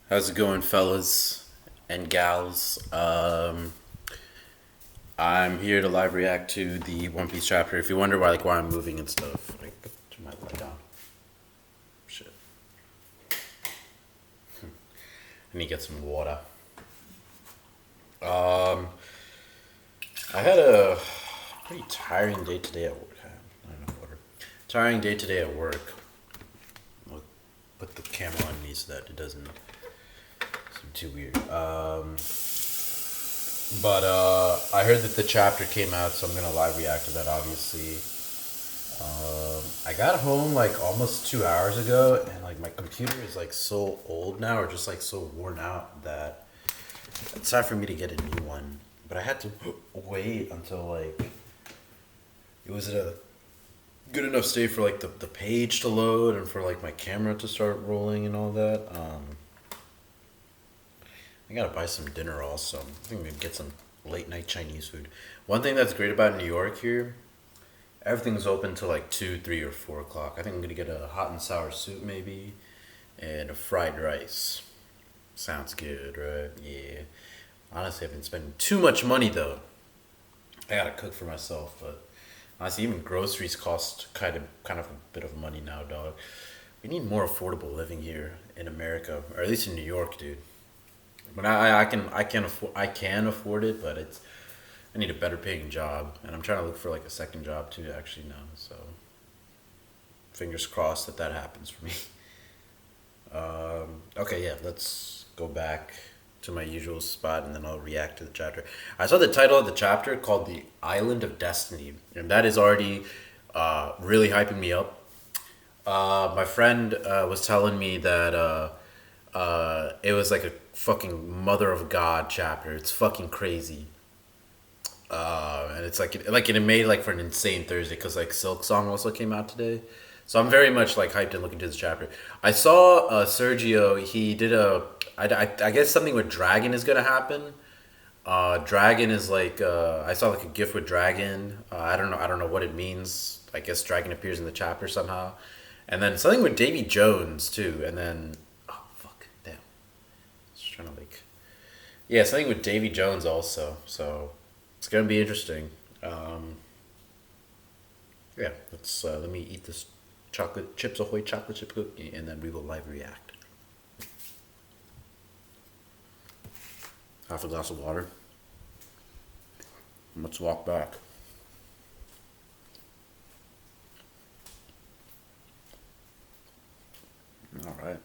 How's it going, fellas and gals? I'm here to live react to the One Piece chapter. If you wonder why I'm moving and stuff, turn my light down. Shit, I need to get some water. Um, I had a pretty tiring day today at work. Not enough water. Tiring day today at work. I'll put the camera on me so that it doesn't seem too weird. But I heard that the chapter came out, so I'm gonna live react to that. Obviously, I got home like almost 2 hours ago, and like my computer is like so old now, or just like so worn out that it's time for me to get a new one. But I had to wait until like it was at a good enough state for like the page to load and for like my camera to start rolling and all that. I gotta buy some dinner also. I think I'm gonna get some late night Chinese food. One thing that's great about New York here, everything's open till like 2, 3, or 4 o'clock. I think I'm gonna get a hot and sour soup maybe, and a fried rice. Sounds good, right? Yeah. Honestly, I've been spending too much money though. I gotta cook for myself, but honestly, even groceries cost kind of a bit of money now, dog. We need more affordable living here in America, or at least in New York, dude. But I can afford it, but it's I need a better paying job, and I'm trying to look for like a second job too actually now. So fingers crossed that that happens for me. Okay, yeah, let's go back to my usual spot, and then I'll react to the chapter. I saw the title of the chapter called "The Island of Destiny," and that is already really hyping me up. My friend was telling me that it was like a fucking mother of God chapter. It's fucking crazy. And it's like it made like for an insane Thursday because like Silk Song also came out today, so I'm very much like hyped and looking to this chapter. I saw Sergio. He did I guess something with Dragon is gonna happen. Dragon is like I saw like a GIF with Dragon. I don't know what it means. I guess Dragon appears in the chapter somehow, and then something with Davy Jones too. And then oh fuck damn, just trying to like yeah something with Davy Jones also. So it's gonna be interesting. Um, yeah, let me eat this chocolate chips ahoy chocolate chip cookie, and then we will live react. Half a glass of water. Let's walk back. All right.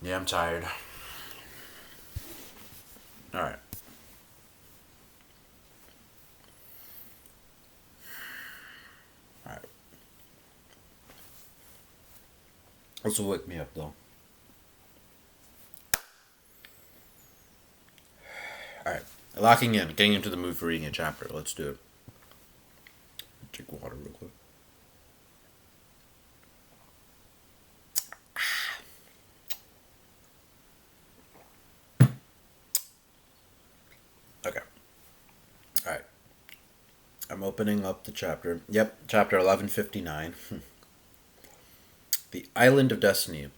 Yeah, I'm tired. All right. All right. This will wake me up though. All right. Locking in, getting into the mood for reading a chapter. Let's do it. Drink water real quick. Okay. All right. I'm opening up the chapter. Yep, chapter 1159. The Island of Destiny.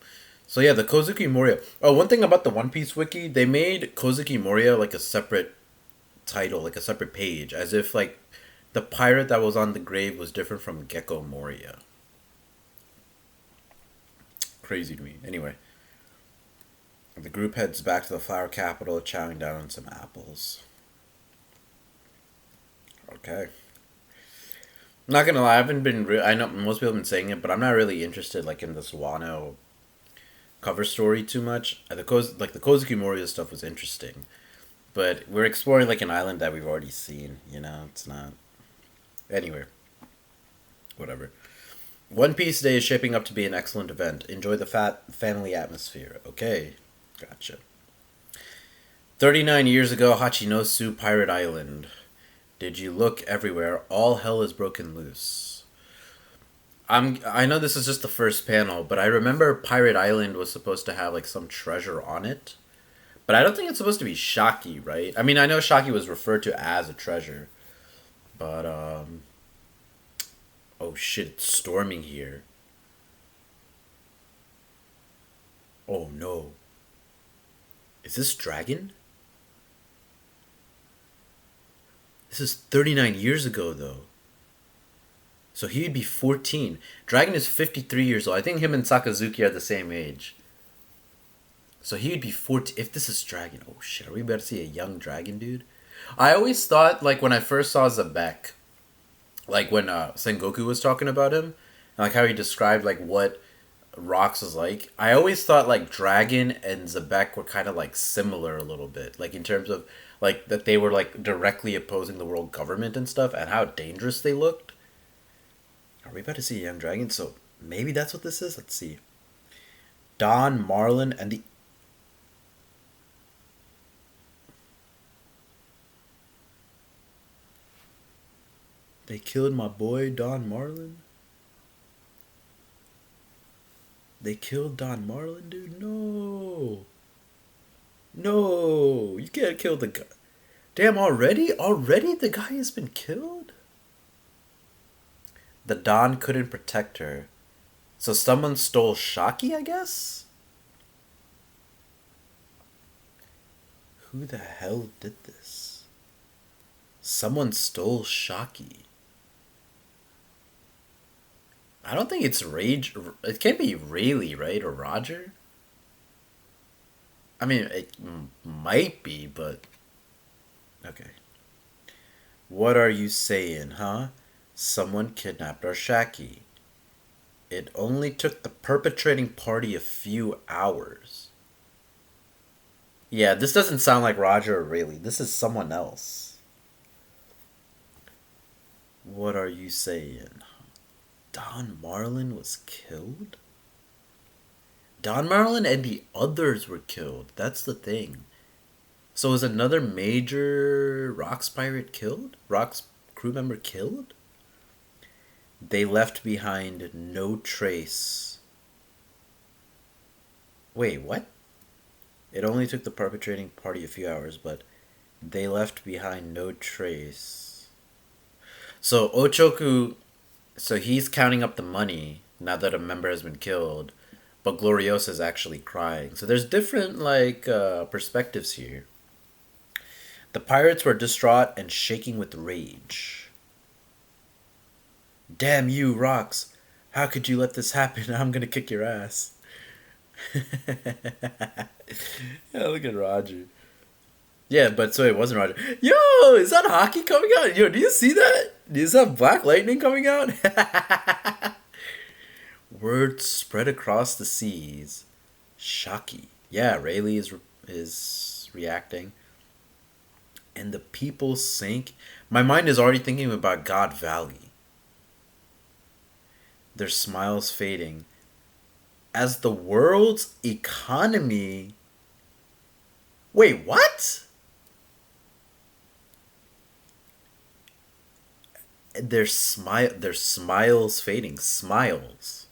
So yeah, the Kozuki Moria. Oh, one thing about the One Piece wiki, they made Kozuki Moria like a separate title, like a separate page, as if like the pirate that was on the grave was different from Gecko Moria. Crazy to me. Anyway, the group heads back to the flower capital, chowing down on some apples. Okay. I'm not gonna lie, I haven't been. I know most people have been saying it, but I'm not really interested like in this Wano cover story too much. The Kozuki Moria stuff was interesting, but we're exploring like an island that we've already seen. You know, it's not. Anyway, whatever. One Piece Day is shaping up to be an excellent event. Enjoy the fat family atmosphere. Okay, gotcha. 39 years ago, Hachinosu Pirate Island. Did you look everywhere? All hell is broken loose. I know this is just the first panel, but I remember Pirate Island was supposed to have like some treasure on it, But I don't think it's supposed to be Shaki, right? I mean, I know Shaki was referred to as a treasure, but oh shit, it's storming here. Oh no. Is this Dragon? This is 39 years ago though. So he'd be 14. Dragon is 53 years old. I think him and Sakazuki are the same age. So he would be 14 if this is Dragon. Oh shit, are we about to see a young Dragon, dude? I always thought, like, when I first saw Zabek, like when Sengoku was talking about him, and like how he described like what Rox was like, I always thought like Dragon and Zabek were kind of like similar a little bit, like in terms of like that they were like directly opposing the world government and stuff, and how dangerous they looked. Are we about to see a young Dragon? So maybe that's what this is. Let's see. Don Marlin and the they killed my boy Don Marlin. They killed Don Marlin, dude. No, no, you can't kill the guy. Damn, already? Already the guy has been killed? The Don couldn't protect her. So someone stole Shaki, I guess? Who the hell did this? Someone stole Shaki. I don't think it's Rage. It can't be Rayleigh, right? Or Roger? I mean, it might be, but. Okay. What are you saying, huh? Someone kidnapped our Shaki. It only took the perpetrating party a few hours. Yeah, this doesn't sound like Roger or Rayleigh. This is someone else. What are you saying? Don Marlin was killed? Don Marlin and the others were killed. That's the thing. So is another major Rocks pirate killed? Rocks crew member killed? They left behind no trace. Wait, what? It only took the perpetrating party a few hours, but they left behind no trace. So Ochoku, so he's counting up the money now that a member has been killed, but Gloriosa is actually crying. So there's different like perspectives here. The pirates were distraught and shaking with rage. Damn you, Rocks! How could you let this happen? I'm gonna kick your ass. Yeah, look at Roger. Yeah, but so it wasn't Roger. Yo, is that hockey coming out? Yo, do you see that? Is that Black Lightning coming out? Word spread across the seas. Shaki. Yeah, Rayleigh is reacting. And the people sink. My mind is already thinking about God Valley. Their smiles fading. As the world's economy. Wait, what? Their smiles fading. Smiles.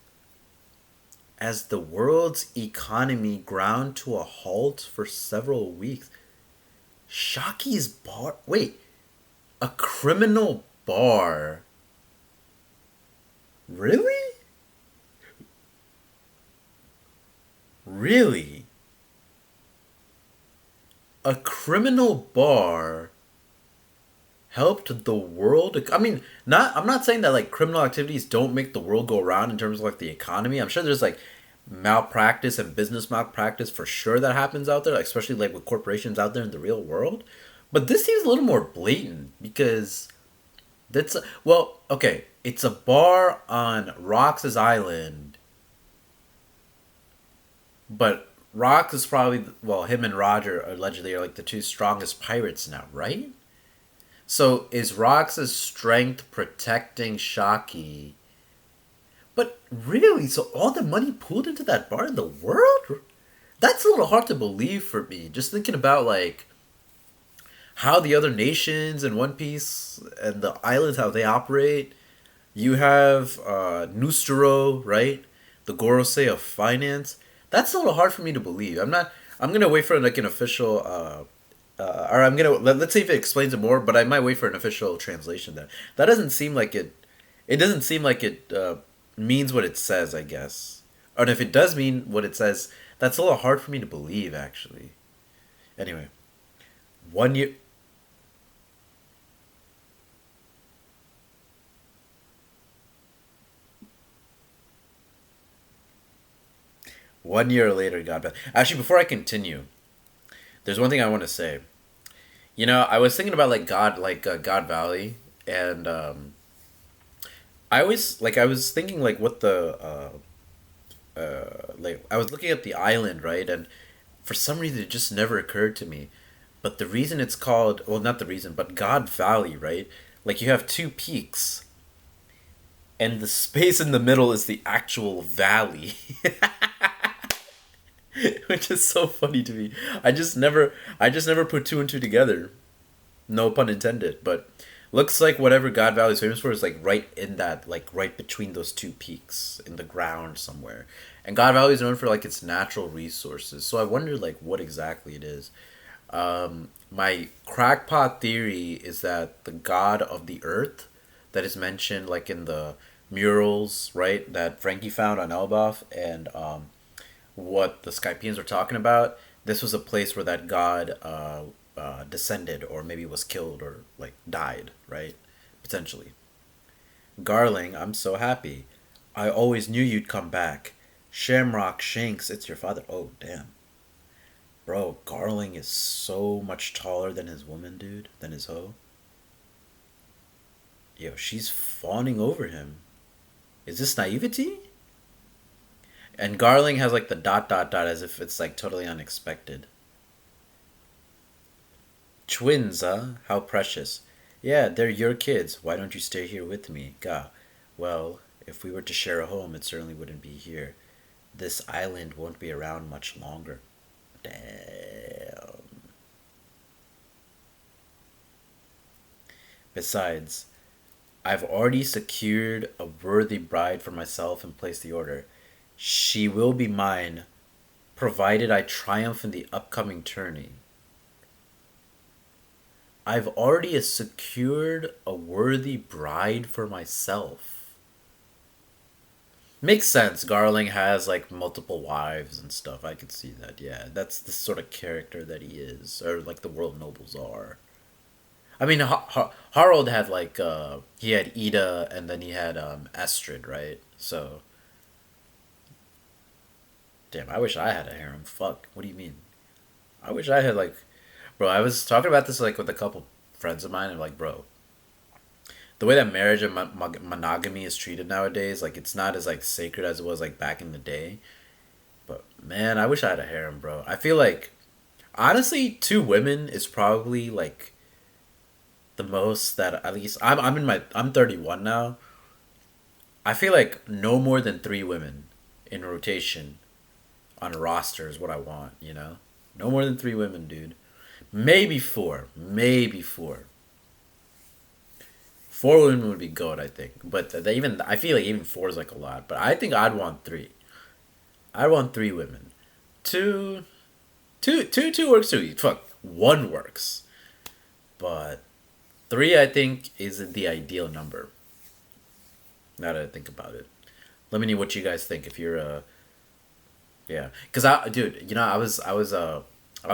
As the world's economy ground to a halt for several weeks. Shaki's bar. Wait, a criminal bar. Really? Really? A criminal bar helped the world. I mean, not. I'm not saying that like criminal activities don't make the world go around in terms of like the economy. I'm sure there's like malpractice and business malpractice for sure that happens out there, like, especially like with corporations out there in the real world. But this seems a little more blatant because that's well, okay. It's a bar on Rox's Island, but Rox is probably well, him and Roger allegedly are like the two strongest pirates now, right? So is Rox's strength protecting Shaki? But really, so all the money pooled into that bar in the world? That's a little hard to believe for me. Just thinking about like how the other nations in One Piece and the islands how they operate. You have Nustero, right? The Gorosei of finance. That's a little hard for me to believe. I'm not. I'm gonna wait for like an official. Or I'm gonna let's see if it explains it more. But I might wait for an official translation. That doesn't seem like it. It doesn't seem like it means what it says. I guess. And if it does mean what it says, that's a little hard for me to believe. Actually. Anyway, 1 year. 1 year later, God. Actually, before I continue, there's one thing I want to say. I was thinking about like God Valley, and I was thinking like what the like I was looking at the island, right, and for some reason it just never occurred to me. But the reason it's called, well, not the reason, but God Valley, right? Like you have two peaks, and the space in the middle is the actual valley, which is so funny to me. I just never put two and two together. No pun intended, but looks like whatever God Valley is famous for is like right in that, like right between those two peaks in the ground somewhere. And God Valley is known for like its natural resources. So I wonder like what exactly it is. My crackpot theory is that the god of the earth that is mentioned like in the murals, right, that Frankie found on Elbaf, and what the Skypians were talking about, this was a place where that god descended, or maybe was killed, or like died, right? Potentially. Garling, I'm so happy. I always knew you'd come back. Shamrock Shanks, it's your father. Oh, damn. Bro, Garling is so much taller than his woman, dude, than his hoe. Yo, she's fawning over him. Is this naivety? And Garling has like the dot dot dot as if it's like totally unexpected. Twins, huh? How precious. Yeah, they're your kids. Why don't you stay here with me? Gah. Well, if we were to share a home, it certainly wouldn't be here. This island won't be around much longer. Damn. Besides, I've already secured a worthy bride for myself and placed the order. She will be mine, provided I triumph in the upcoming tourney. I've already secured a worthy bride for myself. Makes sense. Garling has like multiple wives and stuff. I could see that. Yeah, that's the sort of character that he is, or like the world nobles are. I mean, Harold had like he had Ida, and then he had Estrid, right? So, damn, I wish I had a harem. Fuck. What do you mean? I wish I had like, bro. I was talking about this like with a couple friends of mine, and like, bro, the way that marriage and monogamy is treated nowadays, like it's not as like sacred as it was like back in the day. But man, I wish I had a harem, bro. I feel like honestly, two women is probably like the most that at least I'm 31 now. I feel like no more than three women in rotation on a roster is what I want. No more than three women, dude. Maybe four, maybe four. Four women would be good, I think. But I feel like even four is like a lot. But I think I'd want three. I'd want three women. Two, two works too. Fuck, one works. But three, I think, is the ideal number. Now that I think about it, let me know what you guys think. If you're yeah, cause dude, I was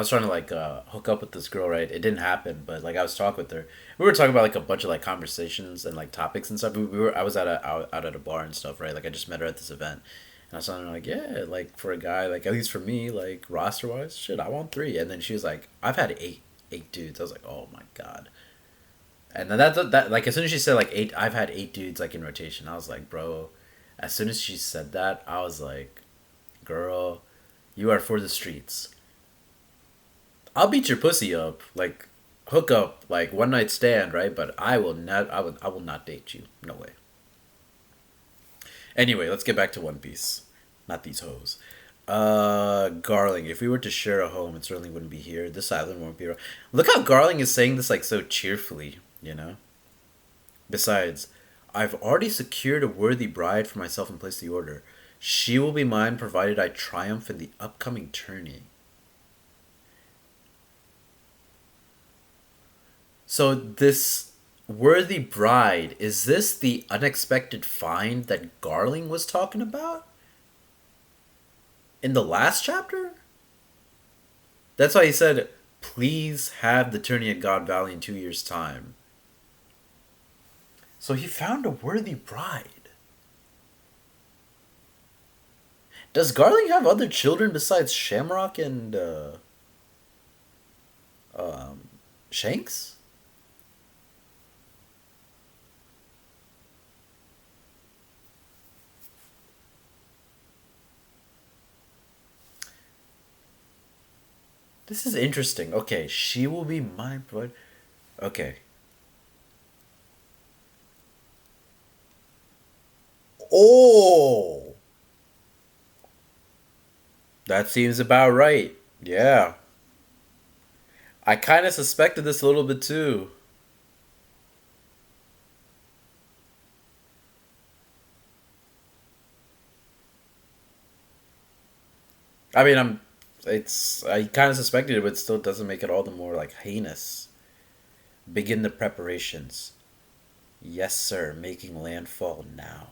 trying to like hook up with this girl, right? It didn't happen, but like I was talking with her. We were talking about like a bunch of like conversations and like topics and stuff. I was out at a bar and stuff, right? Like I just met her at this event, and I was telling her like, yeah, like for a guy, like at least for me, like roster wise, shit, I want three. And then she was like, I've had eight dudes. I was like, oh my god. And then that like as soon as she said like eight, I've had eight dudes like in rotation. I was like, bro. As soon as she said that, I was like, girl, you are for the streets. I'll beat your pussy up, like hook up, like one night stand, right? But I will not. I will not date you. No way. Anyway, let's get back to One Piece. Not these hoes. Garling. If we were to share a home, it certainly wouldn't be here. This island won't be around. Look how Garling is saying this like so cheerfully. Besides, I've already secured a worthy bride for myself and placed the order. She will be mine provided I triumph in the upcoming tourney. So this worthy bride, is this the unexpected find that Garling was talking about in the last chapter? That's why he said, "Please have the tourney at God Valley in 2 years' time." So he found a worthy bride. Does Garling have other children besides Shamrock and Shanks? This is interesting. Okay, she will be my bride. Okay. Oh, that seems about right. Yeah. I kind of suspected this a little bit too. I mean, I kind of suspected it, but it still doesn't make it all the more like heinous. Begin the preparations. Yes, sir. Making landfall now.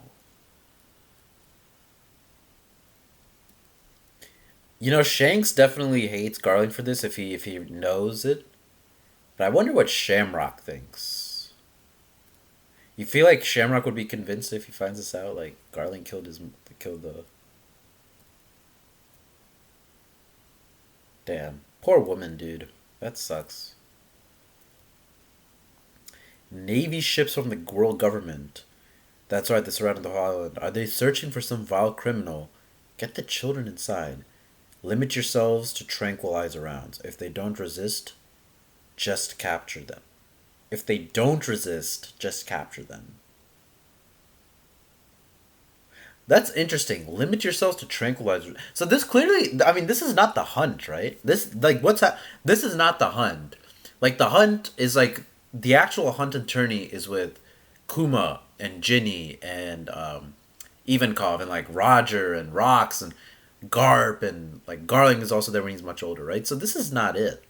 You know, Shanks definitely hates Garling for this if he knows it. But I wonder what Shamrock thinks. You feel like Shamrock would be convinced if he finds this out? Like Garling killed the damn poor woman, dude. That sucks. Navy ships from the world government. That's right. They surrounded the island. Are they searching for some vile criminal? Get the children inside. Limit yourselves to tranquilize rounds. If they don't resist, just capture them. If they don't resist, just capture them. That's interesting. Limit yourselves to tranquilizer. So this clearly, I mean, this is not the hunt, right? This like what's that? This is not the hunt. Like the hunt is like the actual hunt and tourney is with Kuma and Ginny and Ivankov and like Roger and Rox and Garp and like Garling is also there when he's much older, right? So this is not it.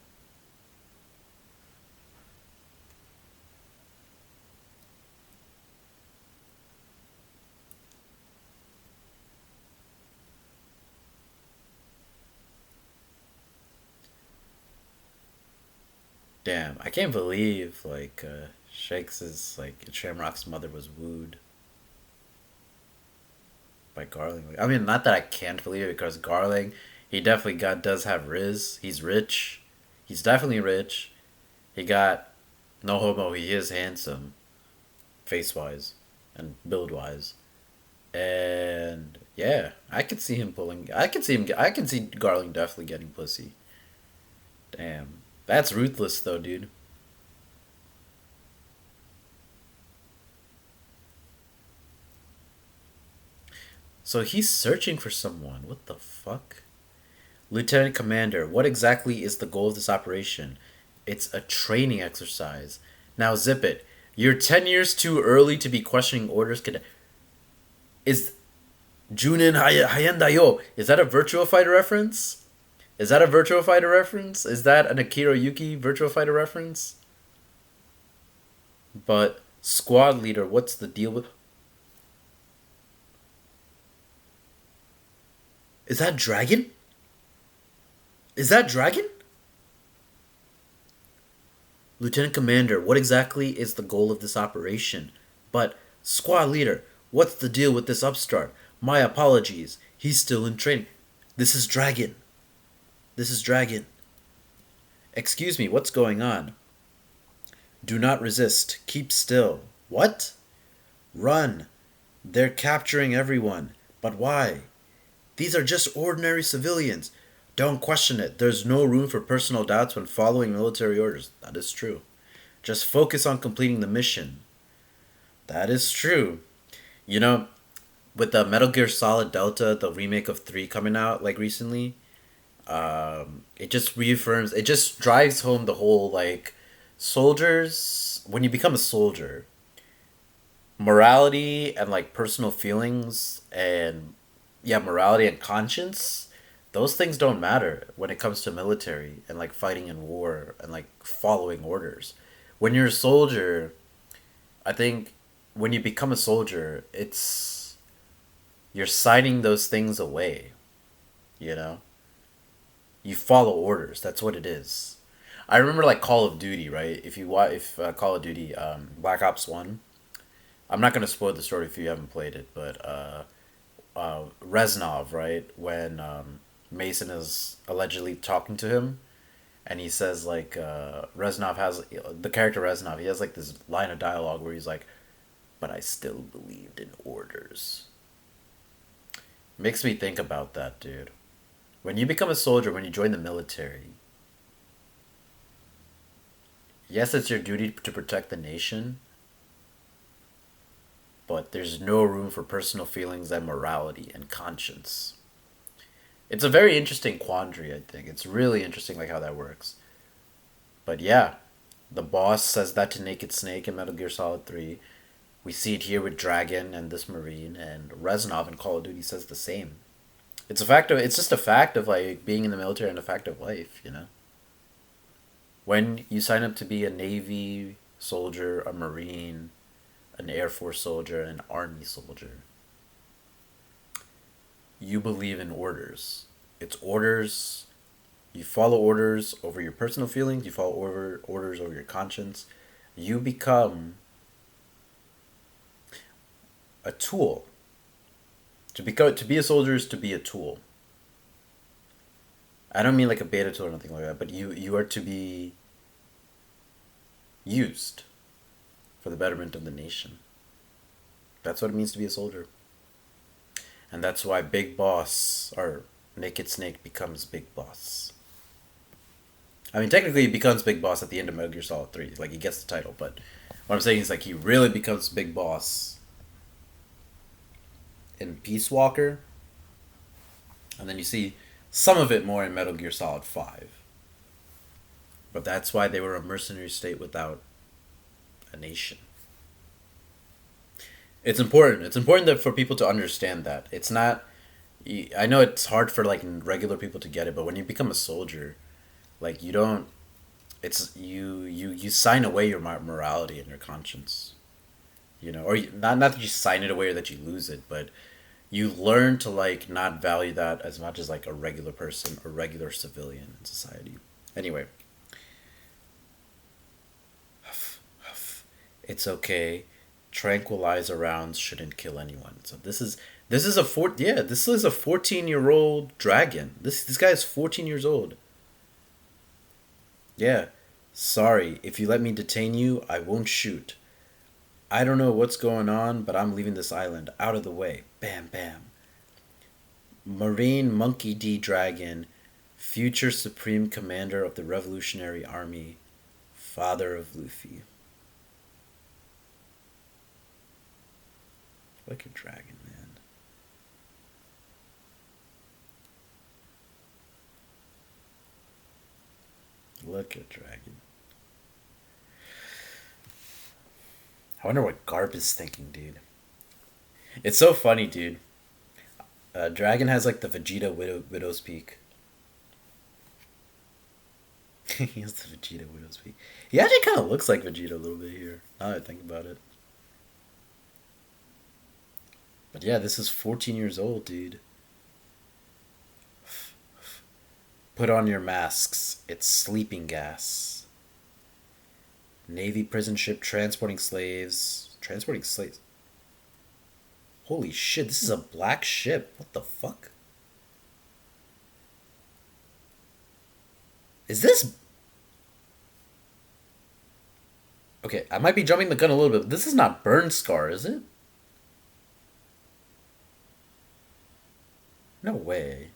Damn, I can't believe like Shakes is like Shamrock's mother was wooed by Garling. I mean, not that I can't believe it because Garling, he definitely got does have Riz. He's rich. He's definitely rich. He got no homo. He is handsome, face wise, and build wise. And yeah, I could see him pulling. I could see him. I can see Garling definitely getting pussy. Damn, that's ruthless though, dude. So he's searching for someone. What the fuck? Lieutenant Commander, what exactly is the goal of this operation? It's a training exercise. Now zip it. You're 10 years too early to be questioning orders. Is Junin Hayendayo? Is that a Virtua Fighter reference? Is that a Virtua Fighter reference? Is that an Akira Yuki Virtua Fighter reference? But squad leader, what's the deal with? Is that Dragon? Is that Dragon? Lieutenant Commander, what exactly is the goal of this operation? But squad leader, what's the deal with this upstart? My apologies. He's still in training. This is Dragon. This is Dragon. Excuse me, what's going on? Do not resist. Keep still. What? Run. They're capturing everyone. But why? These are just ordinary civilians. Don't question it. There's no room for personal doubts when following military orders. That is true. Just focus on completing the mission. That is true. You know, with the Metal Gear Solid Delta, the remake of 3 coming out like recently, it just reaffirms, it just drives home the whole like soldiers, when you become a soldier, morality and like personal feelings and yeah, morality and conscience, those things don't matter when it comes to military and like fighting in war and like following orders. when you're a soldier, I think when you become a soldier, it's you're signing those things away. You know, you follow orders. That's what it is. I remember like Call of Duty, right? If you watch, if Call of Duty, Black Ops One. I'm not gonna spoil the story if you haven't played it, but Reznov, right? When Mason is allegedly talking to him, and he says like Reznov has the character Reznov. He has like this line of dialogue where he's like, "But I still believed in orders." Makes me think about that, dude. When you become a soldier, when you join the military, yes, it's your duty to protect the nation, but there's no room for personal feelings and morality and conscience. It's a very interesting quandary, I think. It's really interesting, like how that works. But yeah, the boss says that to Naked Snake in Metal Gear Solid 3. We see it here with Dragon and this Marine, and Reznov in Call of Duty says the same. It's a fact of, it's just a fact of like being in the military and a fact of life, you know? When you sign up to be a Navy soldier, a Marine, an Air Force soldier, an Army soldier, you believe in orders. It's orders. You follow orders over your personal feelings. You follow orders over your conscience. You become a tool. To be a soldier is to be a tool. I don't mean like a beta tool or anything like that, but you are to be used for the betterment of the nation. That's what it means to be a soldier. And that's why Big Boss, or Naked Snake, becomes Big Boss. I mean, technically, he becomes Big Boss at the end of Metal Gear Solid 3. Like, he gets the title, but what I'm saying is, like, he really becomes Big Boss in Peace Walker. And then you see some of it more in Metal Gear Solid 5. But that's why they were a mercenary state without a nation. It's important. It's important that for people to understand that. It's not. I know it's hard for like regular people to get it, but when you become a soldier, like you don't. It's you sign away your morality and your conscience. You know, or not that you sign it away or that you lose it, but you learn to like not value that as much as like a regular person or regular civilian in society. Anyway, it's okay. Tranquilizer rounds shouldn't kill anyone. So this is a 14-year-old dragon. This guy is 14 years old. Yeah. Sorry, if you let me detain you, I won't shoot. I don't know what's going on, but I'm leaving this island out of the way. Bam bam. Marine Monkey D. Dragon, future Supreme Commander of the Revolutionary Army, father of Luffy. Look at Dragon, man. Look at Dragon. I wonder what Garp is thinking, dude. It's so funny, dude. Dragon has like the Vegeta Widow's Peak. He has the Vegeta Widow's Peak. He actually kind of looks like Vegeta a little bit here. Now that I think about it. But yeah, this is 14 years old, dude. Put on your masks. It's sleeping gas. Navy prison ship transporting slaves. Transporting slaves. Holy shit, this is a black ship. What the fuck? Is this... Okay, I might be jumping the gun a little bit, but this is not Burn Scar, is it? No way.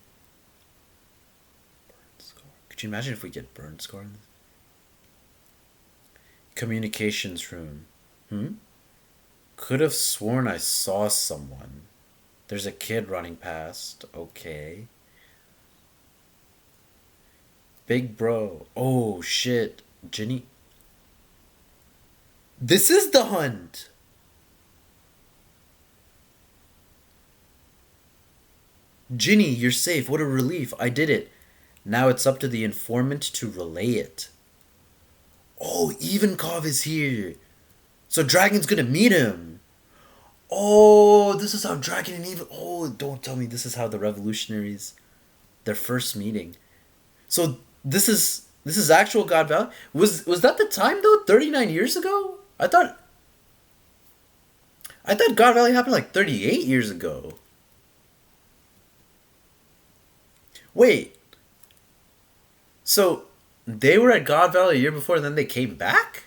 Burn Scar. Could you imagine if we get Burn Scar in this? Communications room. Could have sworn I saw someone. There's a kid running past. Okay. Big bro. Oh shit. Ginny. This is the hunt. Ginny, you're safe. What a relief. I did it. Now it's up to the informant to relay it. Oh, Ivankov is here. So Dragon's gonna meet him. Oh, this is how Dragon and Ivan. Oh, don't tell me this is how the revolutionaries, their first meeting. So this is actual God Valley. Was that the time though? 39 years ago. I thought God Valley happened like 38 years ago. Wait, so they were at God Valley a year before, and then they came back.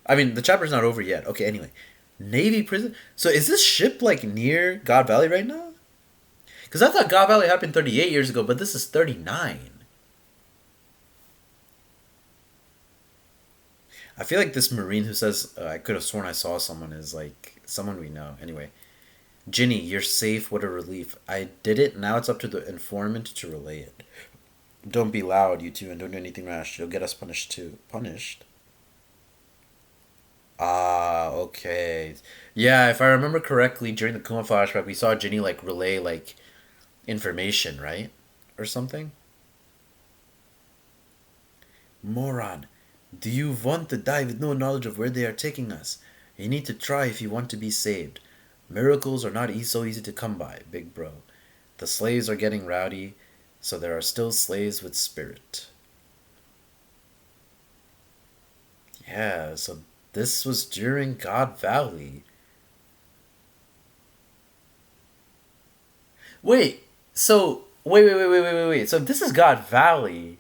I mean, the chapter's not over yet. Okay, anyway, Navy prison. So is this ship like near God Valley right now? Because I thought God Valley happened 38 years ago, but this is 39. I feel like this Marine who says, I could have sworn I saw someone is like someone we know. Anyway, Ginny, you're safe. What a relief. I did it. Now it's up to the informant to relay it. Don't be loud, you two, and don't do anything rash. You'll get us punished too. Punished? Ah, okay. Yeah, if I remember correctly, during the Kuma flashback, we saw Ginny like relay like information, right? Or something? Moron, do you want to die with no knowledge of where they are taking us? You need to try if you want to be saved. Miracles are not so easy to come by, big bro. The slaves are getting rowdy, so there are still slaves with spirit. Yeah, so this was during God Valley. Wait, so wait. So if this is God Valley.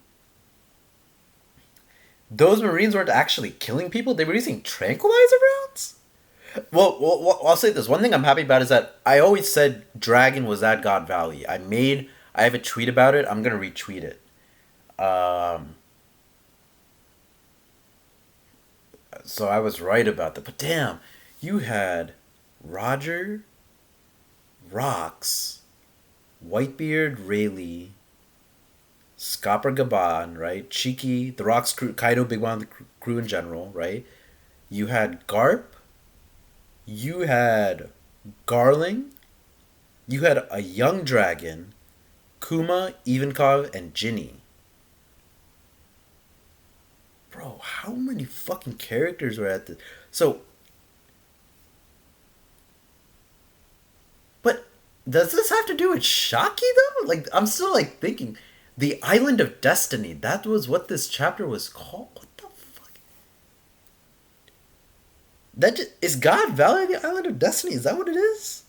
Those Marines weren't actually killing people; they were using tranquilizer rounds. Well, I'll say this. One thing I'm happy about is that I always said Dragon was at God Valley. I have a tweet about it. I'm gonna retweet it. Um, so I was right about that. But damn, you had Roger, Rox, Whitebeard, Rayleigh, Scopper Gaban, right? Cheeky, the Rox crew, Kaido, Big One, the crew in general, right? You had Garp, you had Garling, you had a young dragon, Kuma, Ivankov, and Ginny. Bro, how many fucking characters were at this? So, but does this have to do with Shaki though? Like, I'm still like thinking, the Island of Destiny. That was what this chapter was called. What the fuck? Is God Valley the Island of Destiny? Is that what it is?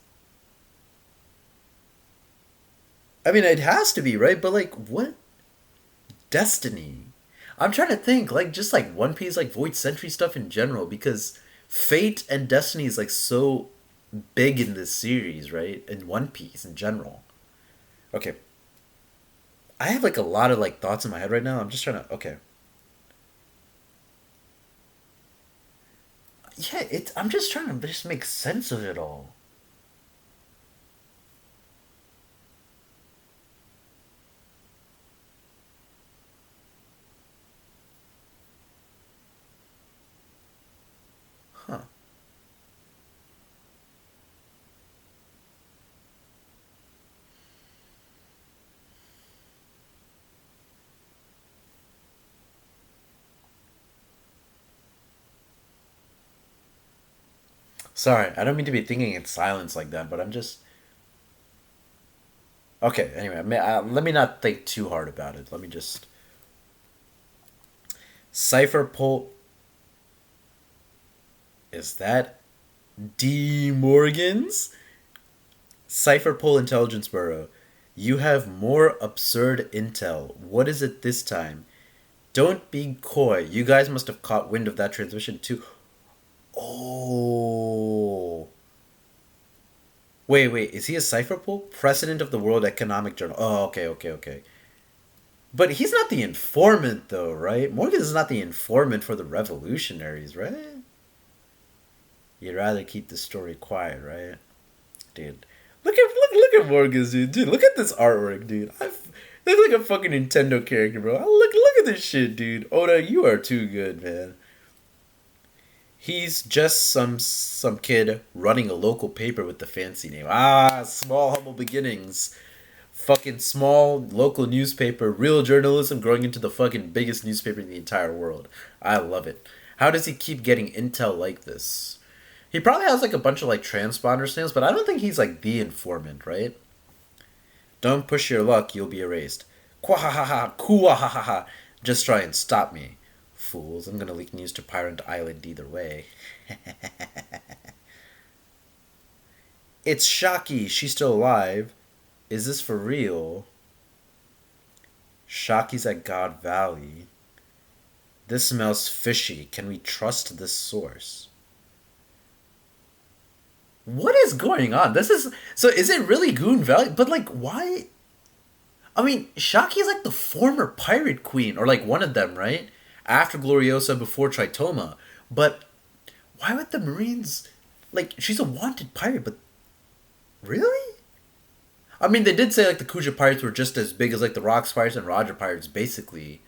I mean, it has to be, right? But like, what Destiny? I'm trying to think, like just like One Piece, like Void Century stuff in general, because Fate and Destiny is like so big in this series, right? In One Piece in general. Okay, I have like a lot of like thoughts in my head right now. I'm just trying to. Okay, yeah, I'm just trying to just make sense of it all. Huh. Sorry, I don't mean to be thinking in silence like that, but I'm just okay. Anyway, let me not think too hard about it. Let me just cipher pull. Is that D Morgan's? Cipher Pull Intelligence Bureau. You have more absurd intel. What is it this time? Don't be coy. You guys must have caught wind of that transmission too. Oh. Wait. Is he a cipher pull? President of the World Economic Journal. Oh, okay. But he's not the informant, though, right? Morgan is not the informant for the revolutionaries, right? You'd rather keep the story quiet, right? Dude. Look at Morgan's dude. Dude, look at this artwork, dude. I look like a fucking Nintendo character, bro. Look at this shit, dude. Oda, you are too good, man. He's just some kid running a local paper with the fancy name. Ah, small humble beginnings. Fucking small local newspaper, real journalism growing into the fucking biggest newspaper in the entire world. I love it. How does he keep getting intel like this? He probably has like a bunch of like transponder snails, but I don't think he's like the informant, right? Don't push your luck, you'll be erased. Quahahaha, kuahahaha. Just try and stop me. Fools, I'm gonna leak news to Pirate Island either way. It's Shaki, she's still alive. Is this for real? Shaki's at God Valley. This smells fishy. Can we trust this source? What is going on? This is so. Is it really Goon Valley? But like, why? I mean, Shaki is like the former pirate queen, or like one of them, right? After Gloriosa, before Tritoma. But why would the Marines? Like, she's a wanted pirate, but really? I mean, they did say like the Kuja pirates were just as big as like the Rocks pirates and Roger pirates, basically.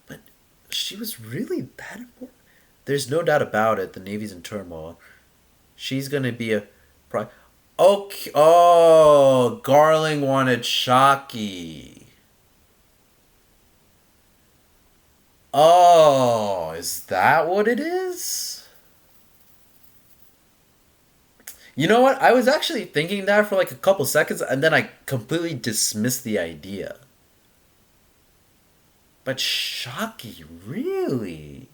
But she was really that important. There's no doubt about it. The Navy's in turmoil. She's gonna be a. Okay. Oh, Garling wanted Shocky. Oh, is that what it is? You know what? I was actually thinking that for like a couple seconds, and then I completely dismissed the idea. But Shocky, really?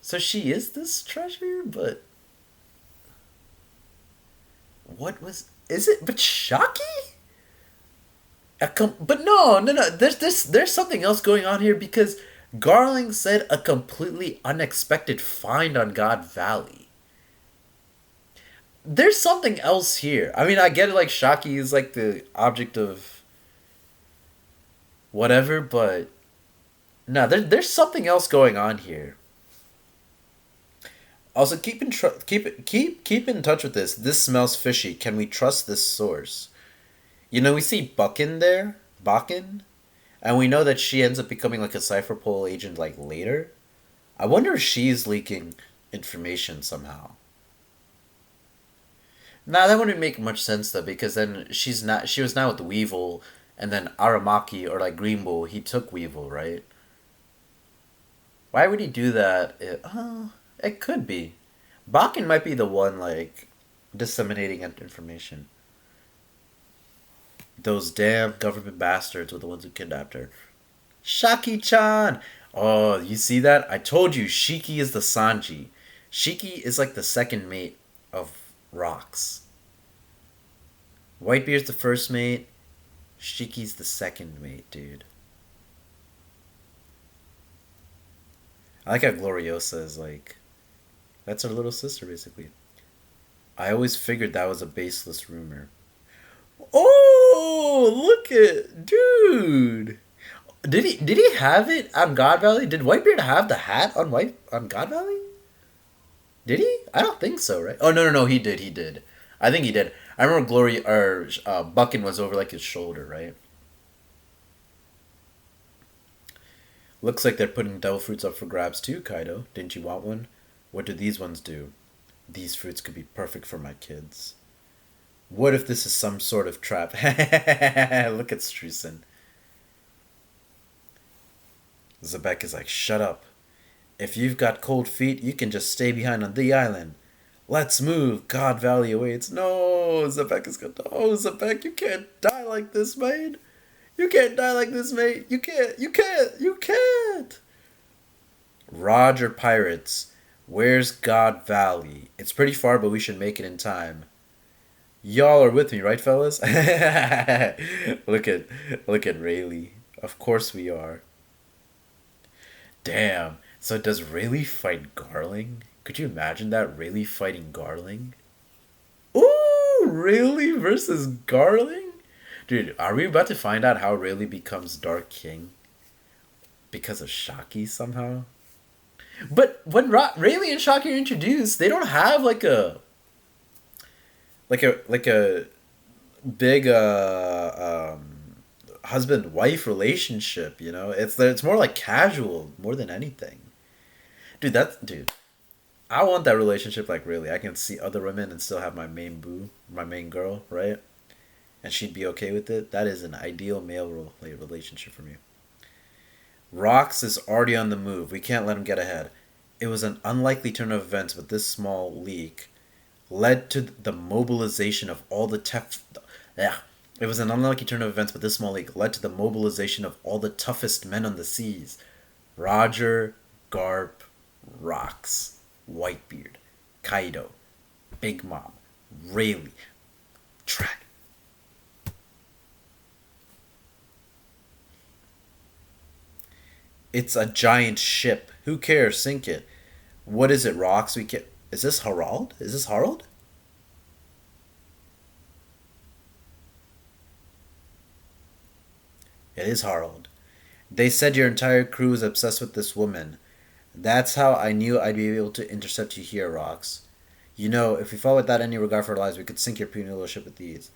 So she is this treasure, but what was? Is it? But Shocky? But no, no, no. There's something else going on here because Garling said a completely unexpected find on God Valley. There's something else here. I mean, I get it. Like Shocky is like the object of whatever, but no, there's something else going on here. Also, keep in touch with this. This smells fishy. Can we trust this source? You know, we see Buckin there, Bakken, and we know that she ends up becoming like a Cypherpol agent like later. I wonder if she's leaking information somehow. Nah, that wouldn't make much sense though, because then she's not. She was now with Weevil, and then Aramaki or like Green Bull, he took Weevil, right? Why would he do that? It could be. Bakken might be the one like disseminating information. Those damn government bastards were the ones who kidnapped her. Shaki-chan! Oh, you see that? I told you, Shiki is the Sanji. Shiki is like the second mate of Rocks. Whitebeard's the first mate. Shiki's the second mate, dude. I like how Gloriosa is like... That's her little sister, basically. I always figured that was a baseless rumor. Oh, look at... Dude! Did he have it on God Valley? Did Whitebeard have the hat on God Valley? Did he? I don't think so, right? Oh no, he did. I think he did. I remember Buckin was over like his shoulder, right? Looks like they're putting devil fruits up for grabs too, Kaido. Didn't you want one? What do these ones do? These fruits could be perfect for my kids. What if this is some sort of trap? Look at Strusen. Zebek is like, shut up. If you've got cold feet, you can just stay behind on the island. Let's move. God Valley awaits. No, Zebek is gonna. Oh, Zebek, you can't die like this, mate. You can't die like this, mate. You can't. You can't. You can't. Roger Pirates. Where's God Valley? It's pretty far, but we should make it in time. Y'all are with me, right, fellas? look at Rayleigh. Of course we are. Damn. So does Rayleigh fight Garling? Could you imagine that? Rayleigh fighting Garling? Ooh, Rayleigh versus Garling? Dude, are we about to find out how Rayleigh becomes Dark King? Because of Shaki somehow? But when Rayleigh and Shaki are introduced, they don't have like a big husband wife relationship, you know? It's more like casual more than anything. Dude. I want that relationship like really. I can see other women and still have my main boo, my main girl, right? and she'd be okay with it. That is an ideal relationship for me. Rox is already on the move. We can't let him get ahead. It was an unlikely turn of events, but this small leak led to the mobilization of all the Yeah. It was an unlucky turn of events, but this small leak led to the mobilization of all the toughest men on the seas. Roger, Garp, Rox, Whitebeard, Kaido, Big Mom, Rayleigh, Track. It's a giant ship. Who cares? Sink it. What is it, Rox? We can. Is this Harald? Is this Harald? It is Harald. They said your entire crew is obsessed with this woman. That's how I knew I'd be able to intercept you here, Rox. You know, if we fought without any regard for our lives, we could sink your puny little ship with ease.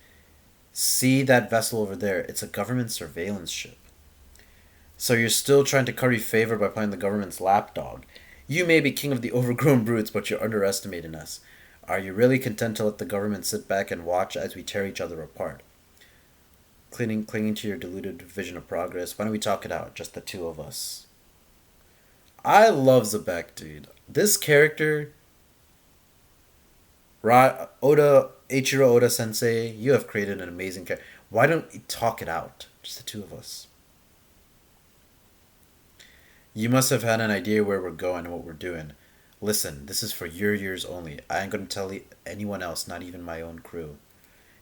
See that vessel over there? It's a government surveillance ship. So you're still trying to curry favor by playing the government's lapdog. You may be king of the overgrown brutes, but you're underestimating us. Are you really content to let the government sit back and watch as we tear each other apart? Clinging to your deluded vision of progress. Why don't we talk it out? Just the two of us. I love Zebek, dude. This character, Eiichiro Oda Sensei, you have created an amazing character. Why don't we talk it out? Just the two of us. You must have had an idea where we're going and what we're doing. Listen, this is for your ears only. I ain't gonna tell anyone else, not even my own crew.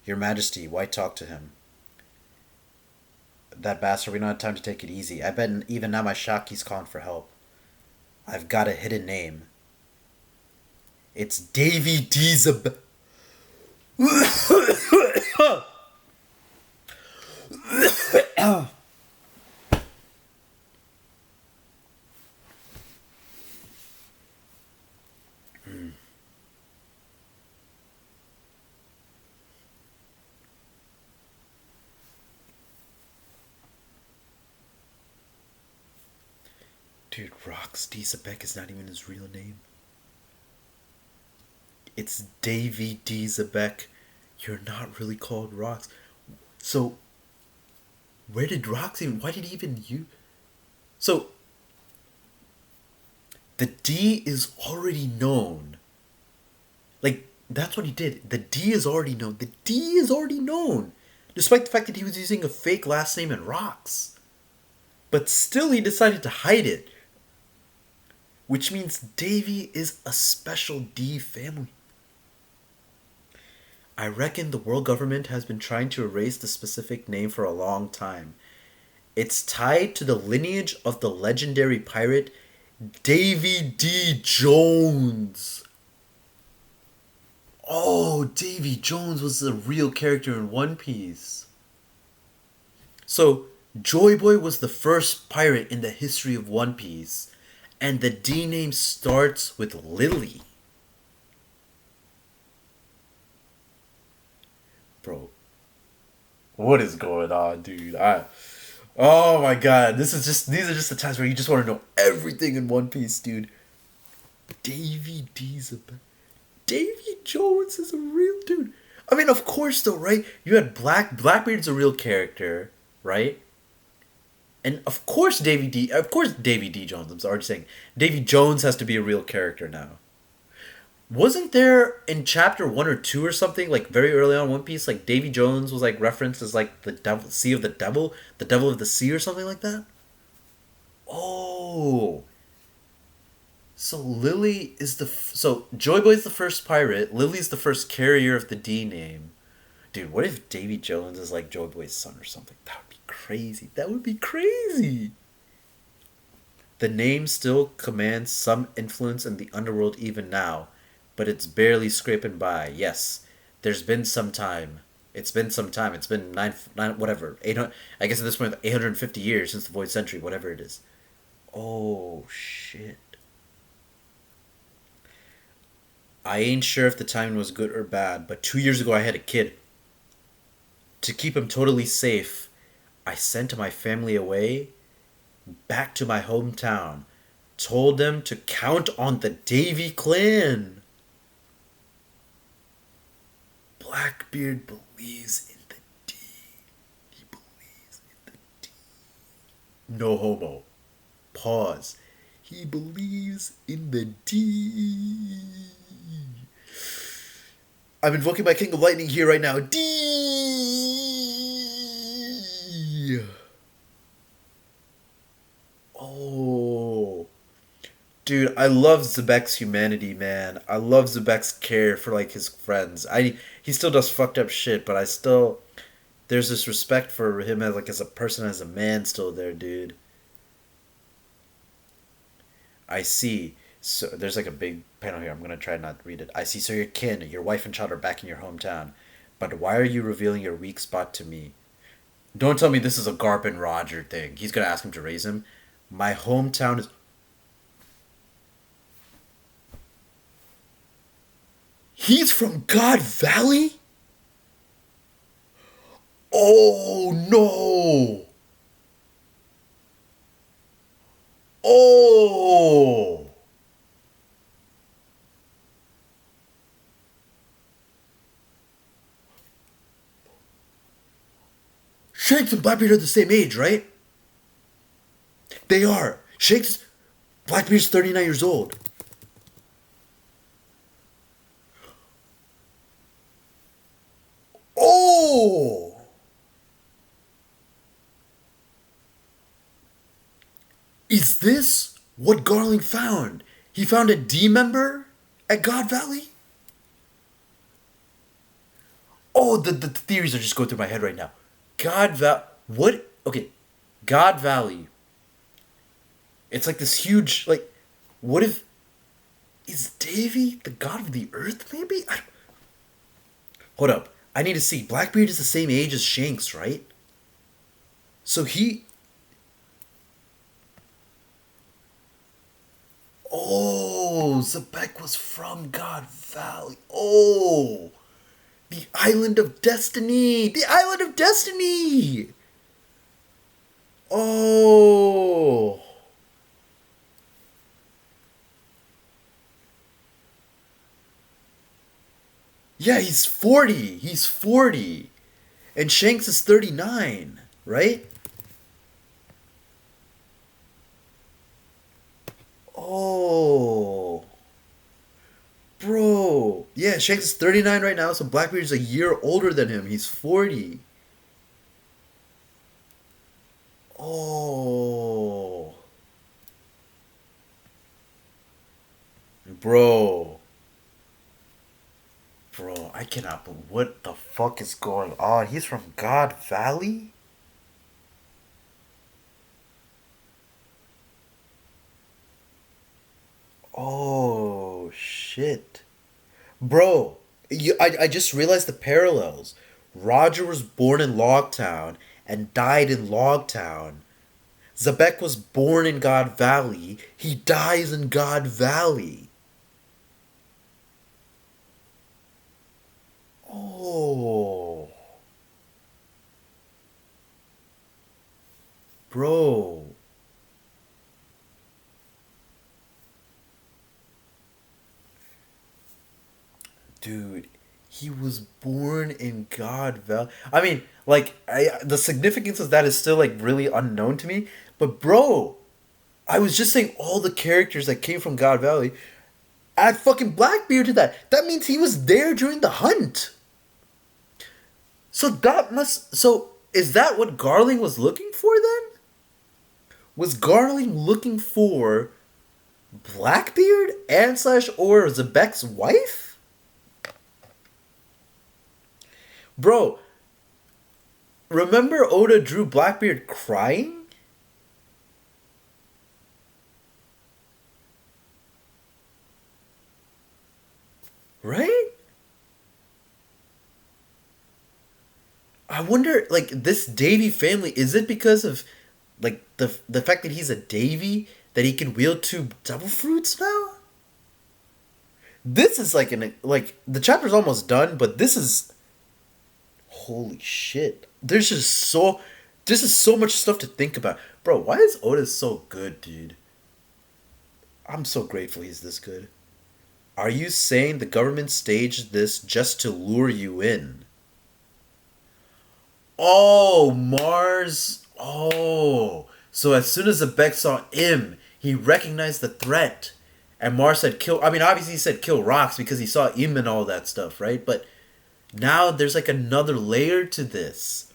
Your Majesty, why talk to him? That bastard, we don't have time to take it easy. I bet even now my Shaki's calling for help. I've got a hidden name. It's Davy Dizab. Dude, Rox Dizabek is not even his real name. It's Davy Dizabek. You're not really called Rox. So, where did Rox even... Why did he even use... So, the D is already known. Like, that's what he did. The D is already known. The D is already known. Despite the fact that he was using a fake last name in Rox. But still he decided to hide it. Which means Davy is a special D family. I reckon the world government has been trying to erase the specific name for a long time. It's tied to the lineage of the legendary pirate Davy D. Jones. Oh, Davy Jones was a real character in One Piece. So, Joy Boy was the first pirate in the history of One Piece. And the D name starts with Lily. Bro. What is going on, dude? Oh my god. These are just the times where you just want to know everything in One Piece, dude. Davy D's Davy Jones is a real dude. I mean, of course though, right? You had Blackbeard's a real character, right? And of course Davy D Jones, I'm already saying. Davy Jones has to be a real character now. Wasn't there in chapter 1 or 2 or something, like very early on One Piece, like Davy Jones was like referenced as like the devil, sea of the devil of the sea or something like that? Oh. So Lily is so Joy Boy's the first pirate, Lily's the first carrier of the D name. Dude, what if Davy Jones is like Joy Boy's son or something? That would be crazy. That would be crazy. The name still commands some influence in the underworld even now, but it's barely scraping by. Yes, there's been some time. It's been some time. It's been nine whatever, 800. I guess at this point, 850 years since the Void Century, whatever it is. Oh shit. I ain't sure if the timing was good or bad, but 2 years ago I had a kid. To keep him totally safe, I sent my family away, back to my hometown, told them to count on the Davy clan. Blackbeard believes in the D No homo. Pause. He believes in the D. I'm invoking my King of Lightning here right now. D. Oh. Dude, I love Zebek's humanity, man. I love Zebek's care for like his friends. He still does fucked up shit, but I still there's this respect for him as like as a person, as a man still there, dude. I see. So there's like a big panel here. I'm gonna try not to read it. I see. So your kin, your wife and child are back in your hometown, but why are you revealing your weak spot to me? Don't tell me this is a Garp and Roger thing. He's gonna ask him to raise him. My hometown is. He's from God Valley. Oh no! Oh! Shanks and Blackbeard are the same age, right? They are. Shanks, Blackbeard's 39 years old. Oh! Is this what Garling found? He found a D member at God Valley? Oh, the theories are just going through my head right now. God Valley. What? Okay. God Valley. It's like this huge, like, what if. Is Davy the god of the earth, maybe? Hold up. I need to see. Blackbeard is the same age as Shanks, right? So he. Oh, Zebek was from God Valley. Oh, the Island of Destiny. The Island of Destiny. Oh. Yeah, he's 40. He's 40. And Shanks is 39, right? Oh. Bro. Yeah, Shanks is 39 right now, so Blackbeard's a year older than him. He's 40. Oh. Bro. Bro, I cannot believe what the fuck is going on. He's from God Valley? Oh, shit. Bro, I just realized the parallels. Roger was born in Logtown and died in Logtown. Zebek was born in God Valley. He dies in God Valley. Oh, bro. Dude, he was born in God Valley. I mean, like, the significance of that is still, like, really unknown to me. But, bro, I was just saying all the characters that came from God Valley. Add fucking Blackbeard to that. That means he was there during the hunt. So that must. So is that what Garling was looking for then? Was Garling looking for Blackbeard and slash or Zebek's wife? Bro, remember Oda drew Blackbeard crying? Right? I wonder, like, this Davy family, is it because of, like, the fact that he's a Davy that he can wield two devil fruits now? This is like the chapter's almost done, but this is holy shit. There's just so much stuff to think about. Bro, why is Oda so good, dude? I'm so grateful he's this good. Are you saying the government staged this just to lure you in? Oh, Mars. Oh. So as soon as Zebek saw Im, he recognized the threat. And Mars said kill. I mean, obviously he said kill rocks because he saw Im and all that stuff, right? But now there's like another layer to this.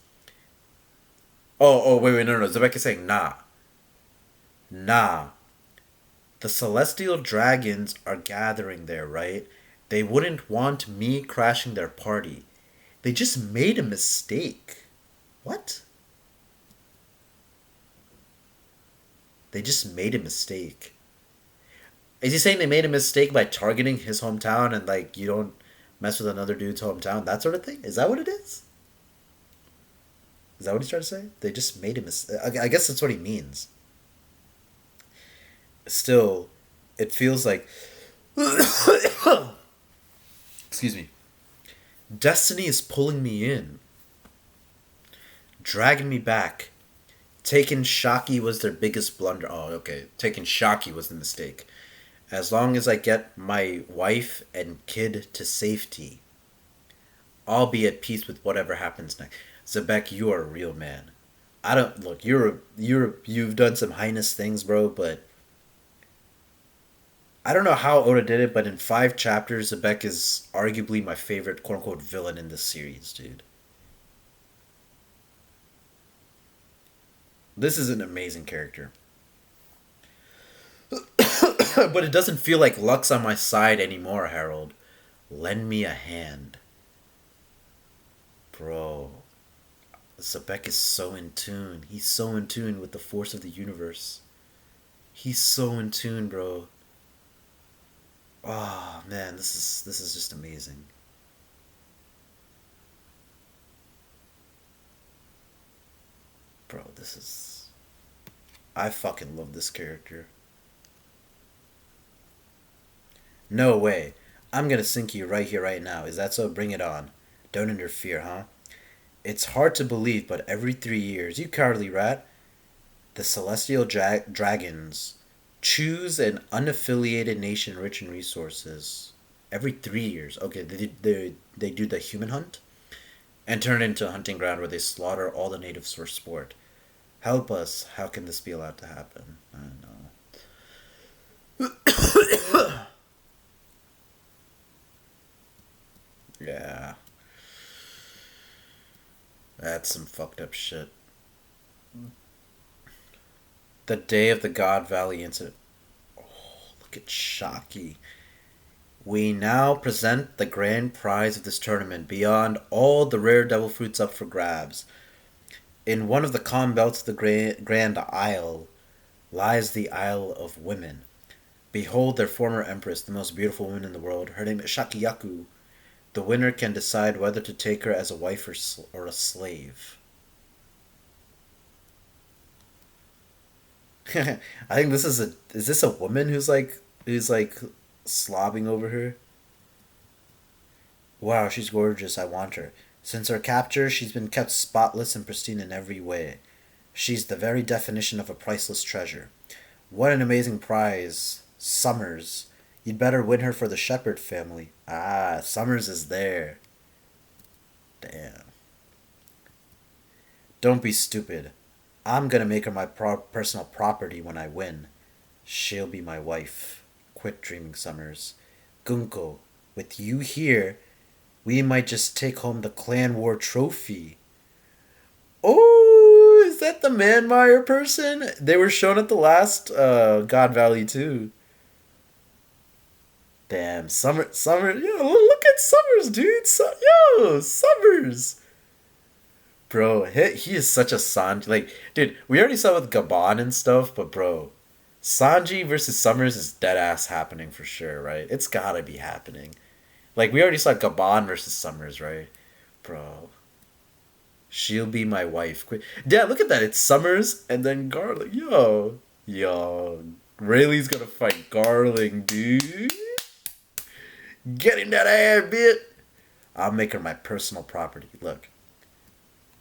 Wait, no. Zebek is saying nah. Nah. The celestial dragons are gathering there, right? They wouldn't want me crashing their party. They just made a mistake. What? They just made a mistake. Is he saying they made a mistake by targeting his hometown and like you don't mess with another dude's hometown, that sort of thing? Is that what it is? Is that what he's trying to say? They just made a mistake. I guess that's what he means. Still, it feels like excuse me. Destiny is pulling me in, dragging me back. Taking Shaki was their biggest blunder. Oh, okay. Taking Shaki was the mistake. As long as I get my wife and kid to safety, I'll be at peace with whatever happens next. Zebek, you are a real man. I don't look. You've done some heinous things, bro. But I don't know how Oda did it. But in 5 chapters, Zebek is arguably my favorite quote unquote villain in this series, dude. This is an amazing character. But it doesn't feel like luck's on my side anymore, Harold. Lend me a hand. Bro, Zebek is so in tune. He's so in tune with the force of the universe. He's so in tune, bro. Oh man, this is just amazing. Bro, this is I fucking love this character. No way. I'm gonna sink you right here, right now. Is that so? Bring it on. Don't interfere, huh? It's hard to believe, but every 3 years, you cowardly rat, the celestial dragons choose an unaffiliated nation rich in resources. Every 3 years. Okay, they do the human hunt and turn it into a hunting ground where they slaughter all the natives for sport. Help us. How can this be allowed to happen? I know. Yeah, that's some fucked up shit. The day of the God Valley incident. Look at Shaki. We now present the grand prize of this tournament beyond all the rare devil fruits up for grabs. In one of the calm belts of the Grand Isle lies the Isle of Women. Behold their former empress, the most beautiful woman in the world. Her name is Shakiyaku. The winner can decide whether to take her as a wife or a slave. I think this is a is this a woman who's like slobbing over her? Wow, she's gorgeous. I want her. Since her capture, she's been kept spotless and pristine in every way. She's the very definition of a priceless treasure. What an amazing prize. Summers. You'd better win her for the Shepherd family. Ah, Summers is there. Damn. Don't be stupid. I'm gonna make her my personal property when I win. She'll be my wife. Quit dreaming, Summers. Gunko, with you here, we might just take home the Clan War trophy. Oh, is that the Manmeyer person? They were shown at the last God Valley too. Damn, Summer, yo, look at Summers, dude. Yo, Summers. Bro, he is such a Sanji. Like, dude, we already saw with Gabon and stuff, but bro, Sanji versus Summers is dead ass happening for sure, right? It's gotta be happening. Like, we already saw Gabon versus Summers, right? Bro, she'll be my wife. Yeah, look at that. It's Summers and then Garlic. Yo, Rayleigh's gonna fight Garlic, dude. Get in that air, bit. I'll make her my personal property. Look,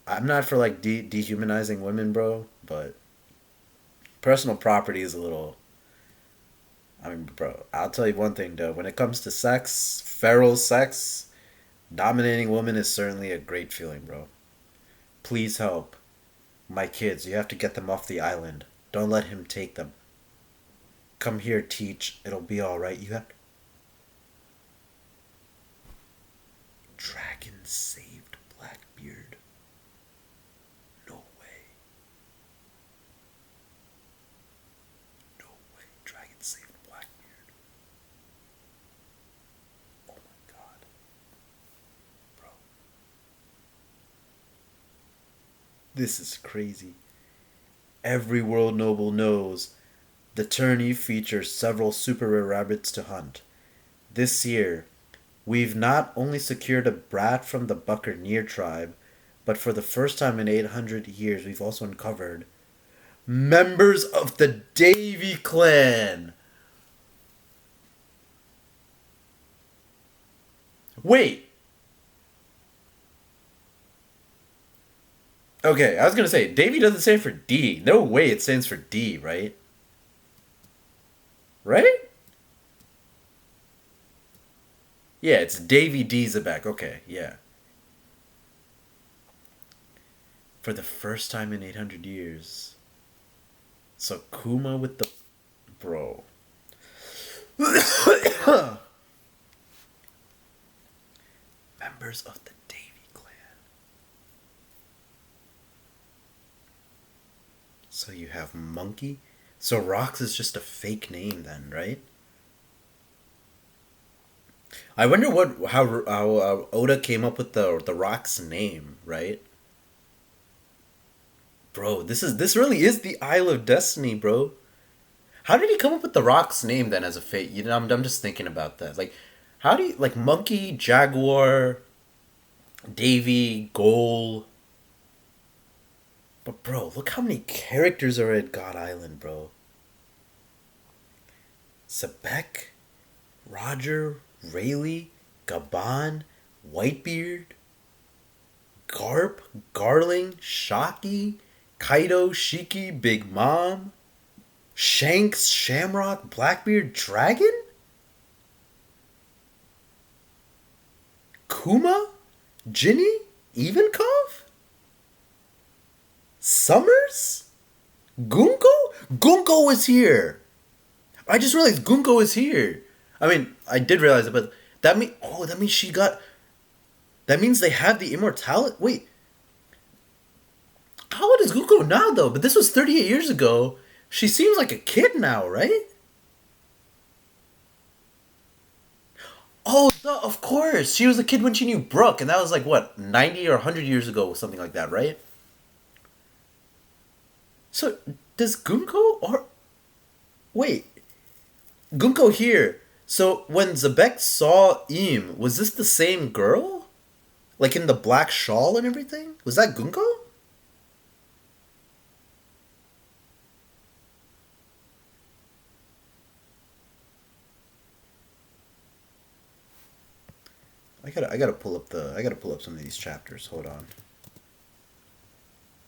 I'm not for like dehumanizing women, bro, but personal property is a little. I mean, bro, I'll tell you one thing though. When it comes to sex, feral sex, dominating women is certainly a great feeling, bro. Please help. My kids, you have to get them off the island. Don't let him take them. Come here, Teach. It'll be alright. You have. Dragon saved Blackbeard. No way. No way. Dragon saved Blackbeard. Oh my god. Bro. This is crazy. Every world noble knows the tourney features several super rare rabbits to hunt. This year, we've not only secured a brat from the Buccaneer tribe, but for the first time in 800 years, we've also uncovered members of the Davy clan. Wait. Okay, I was gonna say Davy doesn't stand for D. No way it stands for D, right? Right? Yeah, it's Davy D. Zabek. Okay, yeah. For the first time in 800 years. So Kuma with the. Bro. Members of the Davy clan. So you have Monkey. So Rox is just a fake name then, right? I wonder how Oda came up with the Rox name, right? Bro, this really is the Isle of Destiny, bro. How did he come up with the Rock's name then as a fate? You know, I'm just thinking about that. Like, how do you like Monkey, Jaguar, Davy, Goal? But bro, look how many characters are at God Island, bro. Sebek, Roger, Rayleigh, Gaban, Whitebeard, Garp, Garling, Shocky, Kaido, Shiki, Big Mom, Shanks, Shamrock, Blackbeard, Dragon? Kuma? Ginny? Ivankov? Summers? Gunko? Gunko is here! I just realized Gunko is here. I mean, I did realize it, but that means she got. That means they have the immortality. Wait, how old is Gunko now though? But this was 38 years ago. She seems like a kid now, right? Oh, duh, of course. She was a kid when she knew Brooke, and that was like what 90 or 100 years ago, something like that, right? So does Gunko or wait? Gunko here. So when Zebek saw Im, was this the same girl? Like in the black shawl and everything? Was that Gunko? I gotta pull up some of these chapters. Hold on.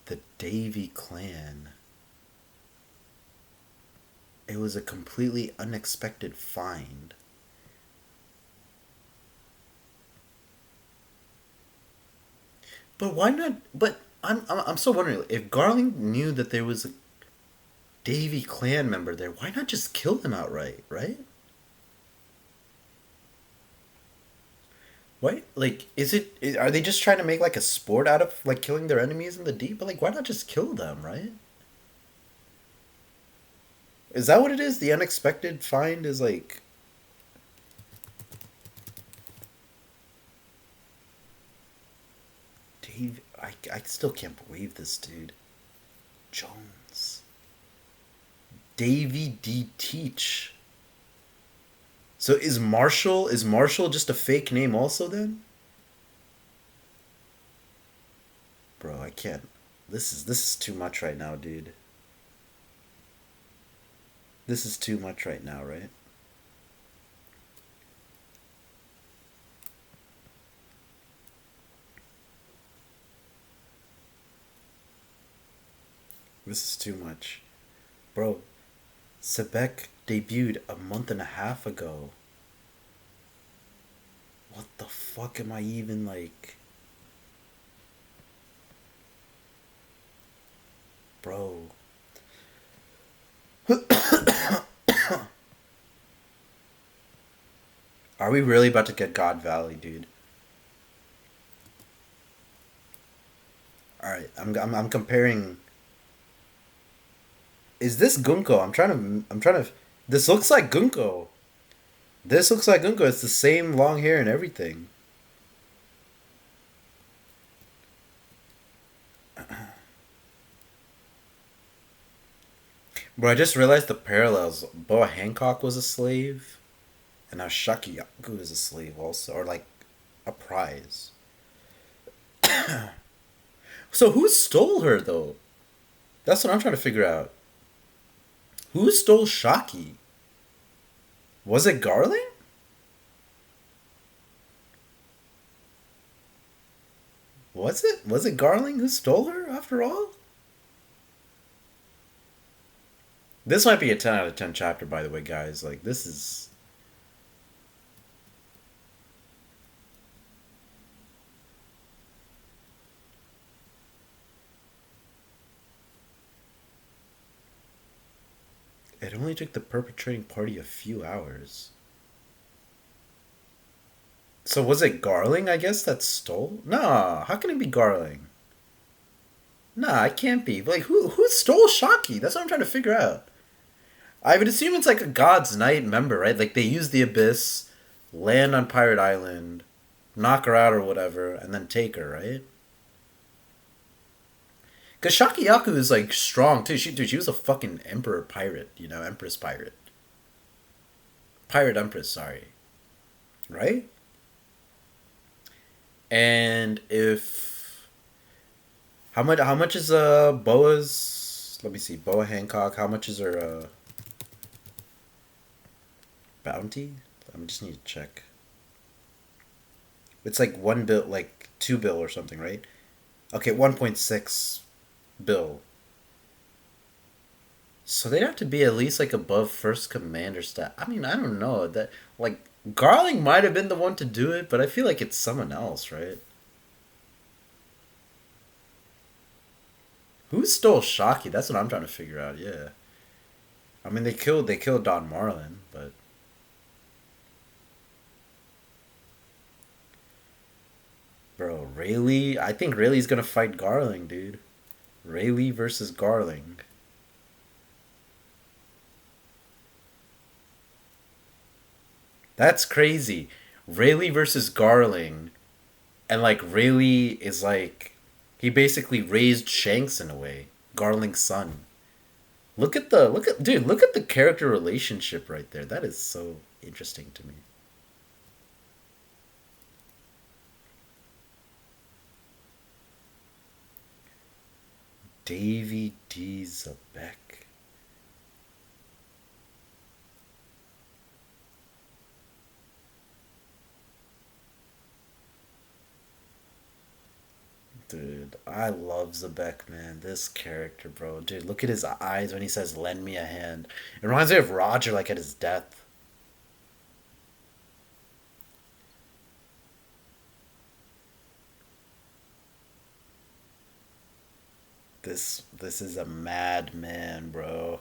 The Davy clan. It was a completely unexpected find. But why not? But I'm still wondering if Garling knew that there was a Davy clan member there. Why not just kill them outright? Right? Why? Like, are they just trying to make like a sport out of like killing their enemies in the deep? But like, why not just kill them? Right? Is that what it is? The unexpected find is like. Dave, I still can't believe this, dude. Jones. Davy D. Teach. So is Marshall just a fake name also then? Bro, I can't. This is too much right now, dude. This is too much right now, right? This is too much. Bro, Sebek debuted a month and a half ago. What the fuck am I even like? bro. Are we really about to get God Valley, dude? All right, I'm comparing. Is this Gunko? I'm trying to. This looks like Gunko. This looks like Gunko. It's the same long hair and everything. Bro, I just realized the parallels. Boa Hancock was a slave, and now Shakiyaku is a slave also, or like a prize. So who stole her though? That's what I'm trying to figure out. Who stole Shaki? Was it Garling? Was it? Was it Garling who stole her after all? This might be a 10 out of 10 chapter, by the way, guys. Like, this is. It only took the perpetrating party a few hours. So was it Garling, I guess, that stole? Nah, how can it be Garling? Nah, it can't be. Like, who stole Shaki? That's what I'm trying to figure out. I would assume it's like a God's Knight member, right? Like, they use the Abyss, land on Pirate Island, knock her out or whatever, and then take her, right? Because Shakiyaku is, like, strong, too. She was a fucking Emperor Pirate, you know? Empress Pirate. Pirate Empress, sorry. Right? And if how much is Boa's, let me see, Boa Hancock, how much is her bounty? I just need to check. It's like 1 bill, like 2 bill or something, right? Okay, 1.6 bill. So they'd have to be at least like above first commander stat. I mean, I don't know. That like Garling might have been the one to do it, but I feel like it's someone else, right? Who stole Shaki? That's what I'm trying to figure out. Yeah. I mean, they killed Don Marlin, but bro, Rayleigh. I think Rayleigh's gonna fight Garling, dude. Rayleigh versus Garling. That's crazy. Rayleigh versus Garling, and like Rayleigh is like, he basically raised Shanks in a way. Garling's son. Look at the character relationship right there. That is so interesting to me. Davy D. Zabek. Dude, I love Zabek, man. This character, bro. Dude, look at his eyes when he says, "Lend me a hand." It reminds me of Roger, like at his death. This is a madman, bro.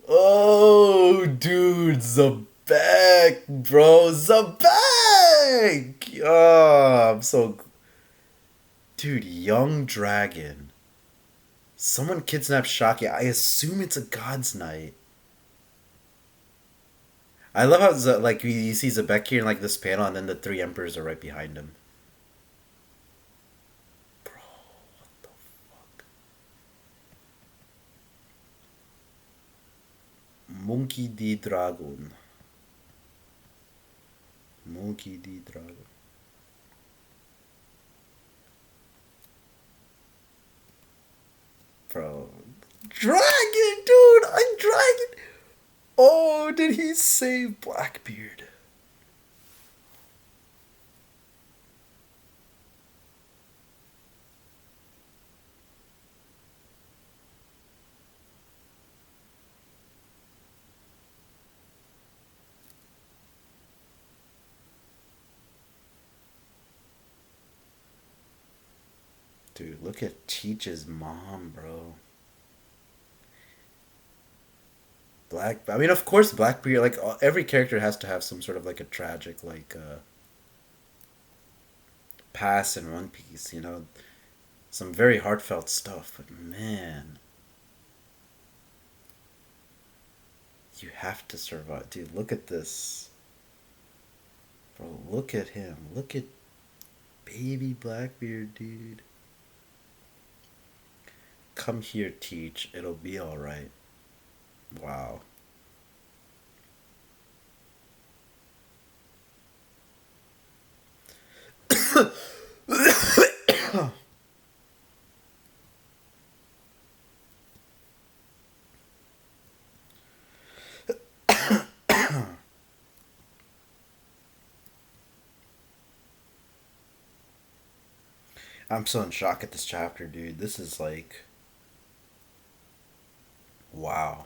Oh, dude, Zabek, bro, Zabek. Oh, I'm so, dude. Young dragon. Someone kidnapped Shaki. I assume it's a God's Knight. I love how like you see Zabek here in like this panel, and then the three emperors are right behind him. Bro, what the fuck? Monkey D. Dragon. Monkey D. Dragon. Bro. Dragon, dude! A dragon! Oh, did he save Blackbeard? Dude, look at Cheech's mom, bro. I mean, of course, Blackbeard. Like every character has to have some sort of like a tragic like past in One Piece. You know, some very heartfelt stuff. But man, you have to survive, dude. Look at this, bro. Look at him. Look at baby Blackbeard, dude. Come here, Teach. It'll be all right. Wow. I'm so in shock at this chapter, dude. This is like, wow.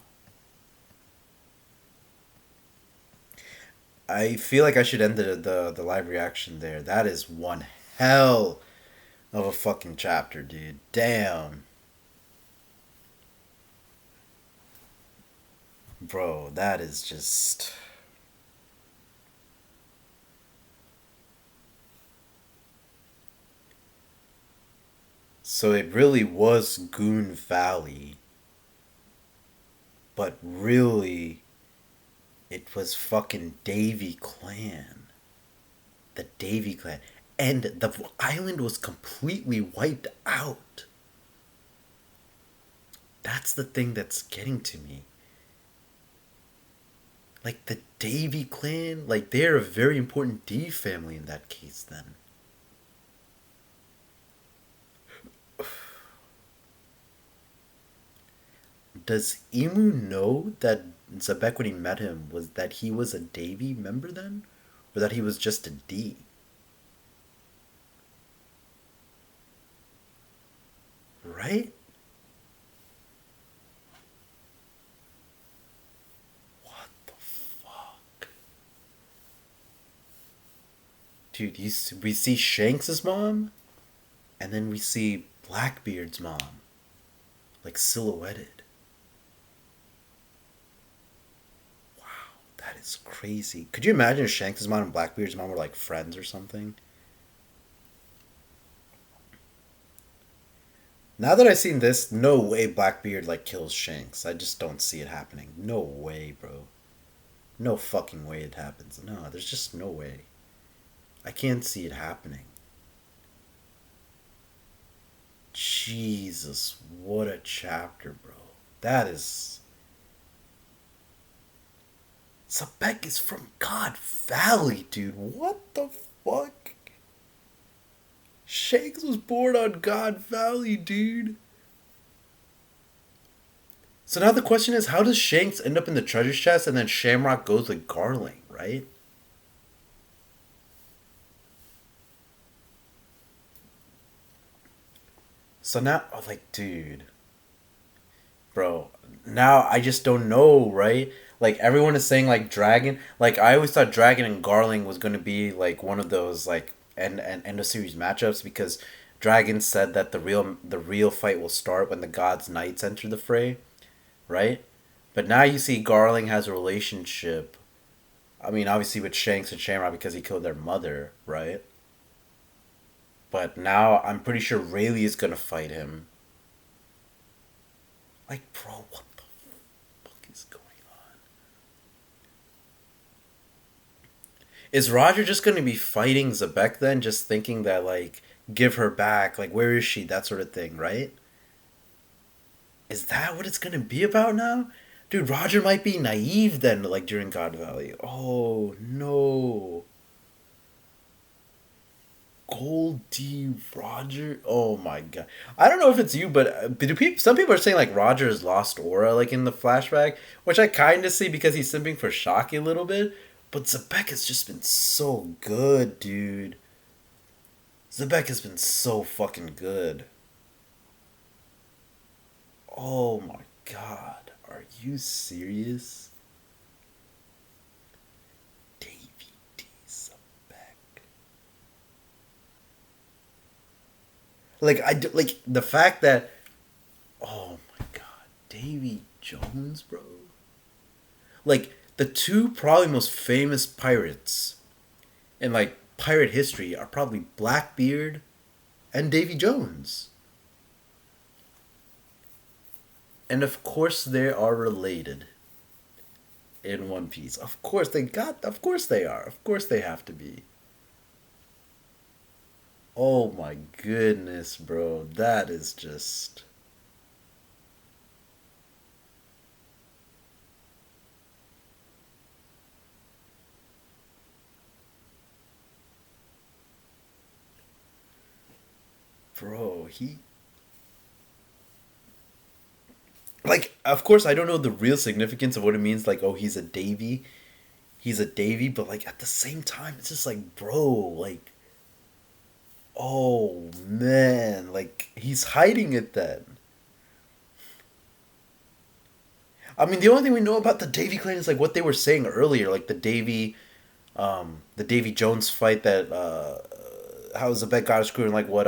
I feel like I should end the live reaction there. That is one hell of a fucking chapter, dude. Damn. Bro, that is just. So it really was Goon Valley, but really it was fucking Davy Clan. The Davy Clan. And the island was completely wiped out. That's the thing that's getting to me. Like the Davy Clan, like they're a very important D family in that case then. Does Emu know that Zebek when he met him was that he was a Davy member then? Or that he was just a D? Right? What the fuck? Dude, we see Shanks' mom, and then we see Blackbeard's mom, like silhouetted. Wow, that is crazy. Could you imagine if Shanks' mom and Blackbeard's mom were like friends or something? Now that I've seen this, no way Blackbeard like kills Shanks. I just don't see it happening. No way, bro. No fucking way it happens. No, there's just no way. I can't see it happening. Jesus, what a chapter, bro. That is. Sabek is from God Valley, dude. What the fuck? Shanks was born on God Valley, dude. So now the question is, how does Shanks end up in the treasure chest and then Shamrock goes with Garling, right? So now, oh, like, dude, bro, now I just don't know, right? Like everyone is saying, like Dragon. Like I always thought Dragon and Garling was going to be like one of those like end of series matchups because Dragon said that the real fight will start when the gods' knights enter the fray, right? But now you see Garling has a relationship. I mean, obviously with Shanks and Shamrock because he killed their mother, right? But now I'm pretty sure Rayleigh is gonna fight him. Like, bro, what the fuck is going on? Is Roger just gonna be fighting Zebek then, just thinking that like give her back, like where is she, that sort of thing, right? Is that what it's gonna be about now? Dude, Roger might be naive then, like during God Valley. Oh no. Goldie Roger. Oh my god. I don't know if it's you, but do people? Some people are saying like Roger's lost aura, like in the flashback, which I kind of see because he's simping for Shocky a little bit. But Zebek has just been so good, dude. Zebek has been so fucking good. Oh my god. Are you serious? Davy D. Zebek. Like like the fact that, oh my god, Davy Jones, bro. Like the two probably most famous pirates in like pirate history are probably Blackbeard and Davy Jones. And of course they are related in One Piece. Of course they are. Of course they have to be. Oh my goodness, bro. That is just. Bro, he. Like, of course, I don't know the real significance of what it means. Like, oh, he's a Davy. He's a Davy, but like at the same time, it's just like, bro, like, oh man, like he's hiding it then. I mean, the only thing we know about the Davy clan is like what they were saying earlier, like the Davy Jones fight that how Zebek got his crew and like what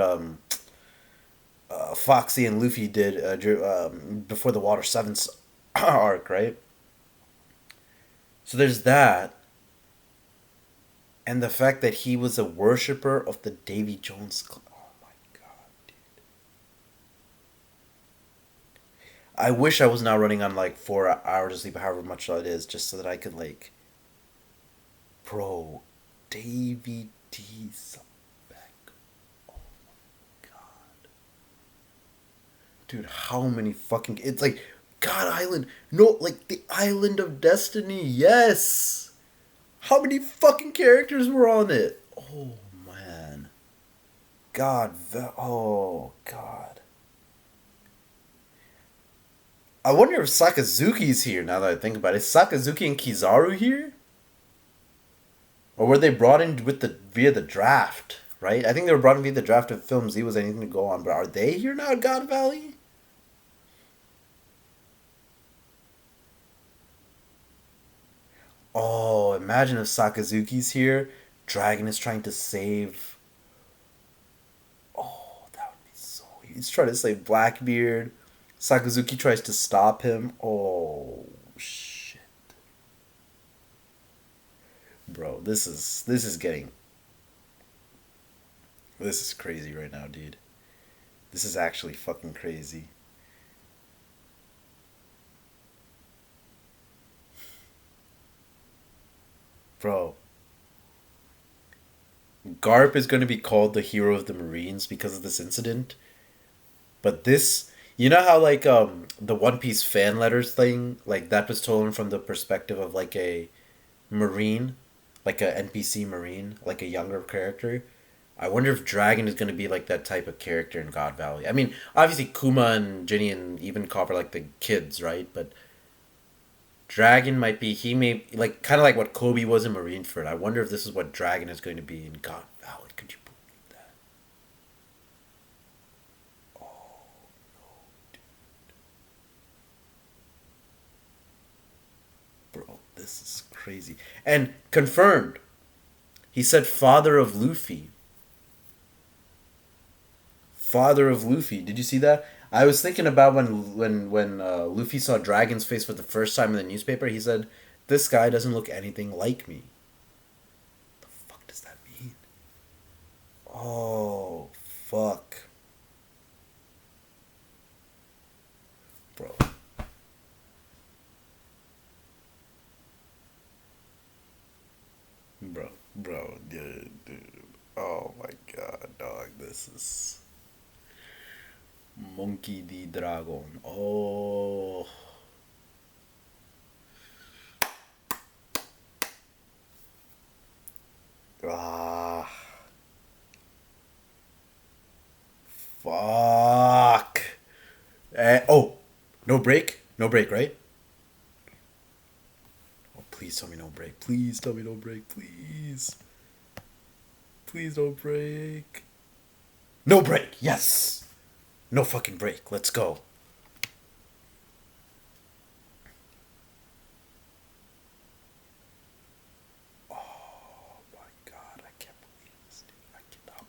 Foxy and Luffy did before the Water Sevens arc, right? So there's that, and the fact that he was a worshiper of the Davy Jones clan. Oh my god, dude! I wish I was now running on like 4 hours of sleep, however much it is, just so that I could like, bro, Davy D. Zebek. Oh my god. Dude, how many fucking it's like God Island. No, like the Island of Destiny. Yes. How many fucking characters were on it? Oh man. Oh god. I wonder if Sakazuki's here now that I think about it. Is Sakazuki and Kizaru here? Or were they brought in with the via the draft, right? I think they were brought in via the draft of Film Z was anything to go on, but are they here now at God Valley? Oh, imagine if Sakazuki's here. Dragon is trying to save. Oh, that would be so. He's trying to save Blackbeard. Sakazuki tries to stop him. Oh shit, bro, this is getting this is crazy right now, dude. This is actually fucking crazy, bro. Garp is going to be called the hero of the Marines because of this incident. But this, you know how like the One Piece fan letters thing, like that was told from the perspective of like a Marine, like a NPC Marine, like a younger character. I wonder if Dragon is going to be like that type of character in God Valley. I mean, obviously Kuma and Ginny and even Copper are like the kids, right? But Dragon might be he may like kind of like what Kobe was in Marineford. I wonder if this is what Dragon is going to be in God Valley. Could you believe that? Oh no, bro, this is crazy. And confirmed. He said father of Luffy. Father of Luffy. Did you see that? I was thinking about when Luffy saw Dragon's face for the first time in the newspaper. He said, "This guy doesn't look anything like me." The fuck does that mean? Oh fuck, bro, bro, dude. Oh my god, dog. This is Monkey D. Dragon. Oh. Ah. Fuck. Oh. No break? No break, right? Oh, please tell me no break. Please tell me no break. Please. Please don't break. No break. Yes. No fucking break. Let's go. Oh my god. I can't believe this, dude. I cannot.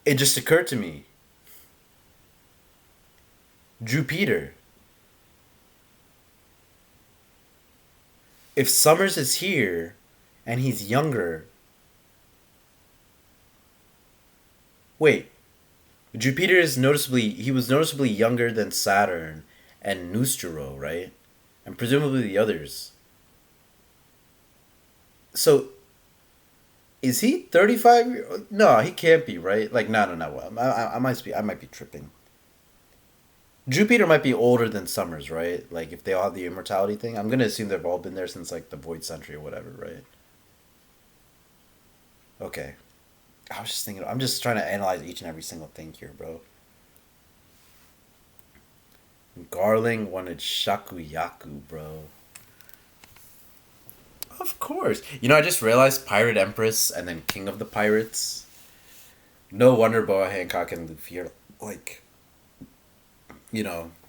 It just occurred to me. Jupiter. If Summers is here and he's younger. Wait. Jupiter is noticeably. He was noticeably younger than Saturn and Nustero, right? And presumably the others. So is he 35? No, he can't be, right? Like, no, no, no. I might be tripping. Jupiter might be older than Summers, right? Like, if they all have the immortality thing, I'm gonna assume they've all been there since like the Void Century or whatever, right? Okay. I was just thinking. I'm just trying to analyze each and every single thing here, bro. Garling wanted Shakuyaku, bro. Of course. You know, I just realized Pirate Empress and then King of the Pirates. No wonder Boa Hancock and Luffy are like,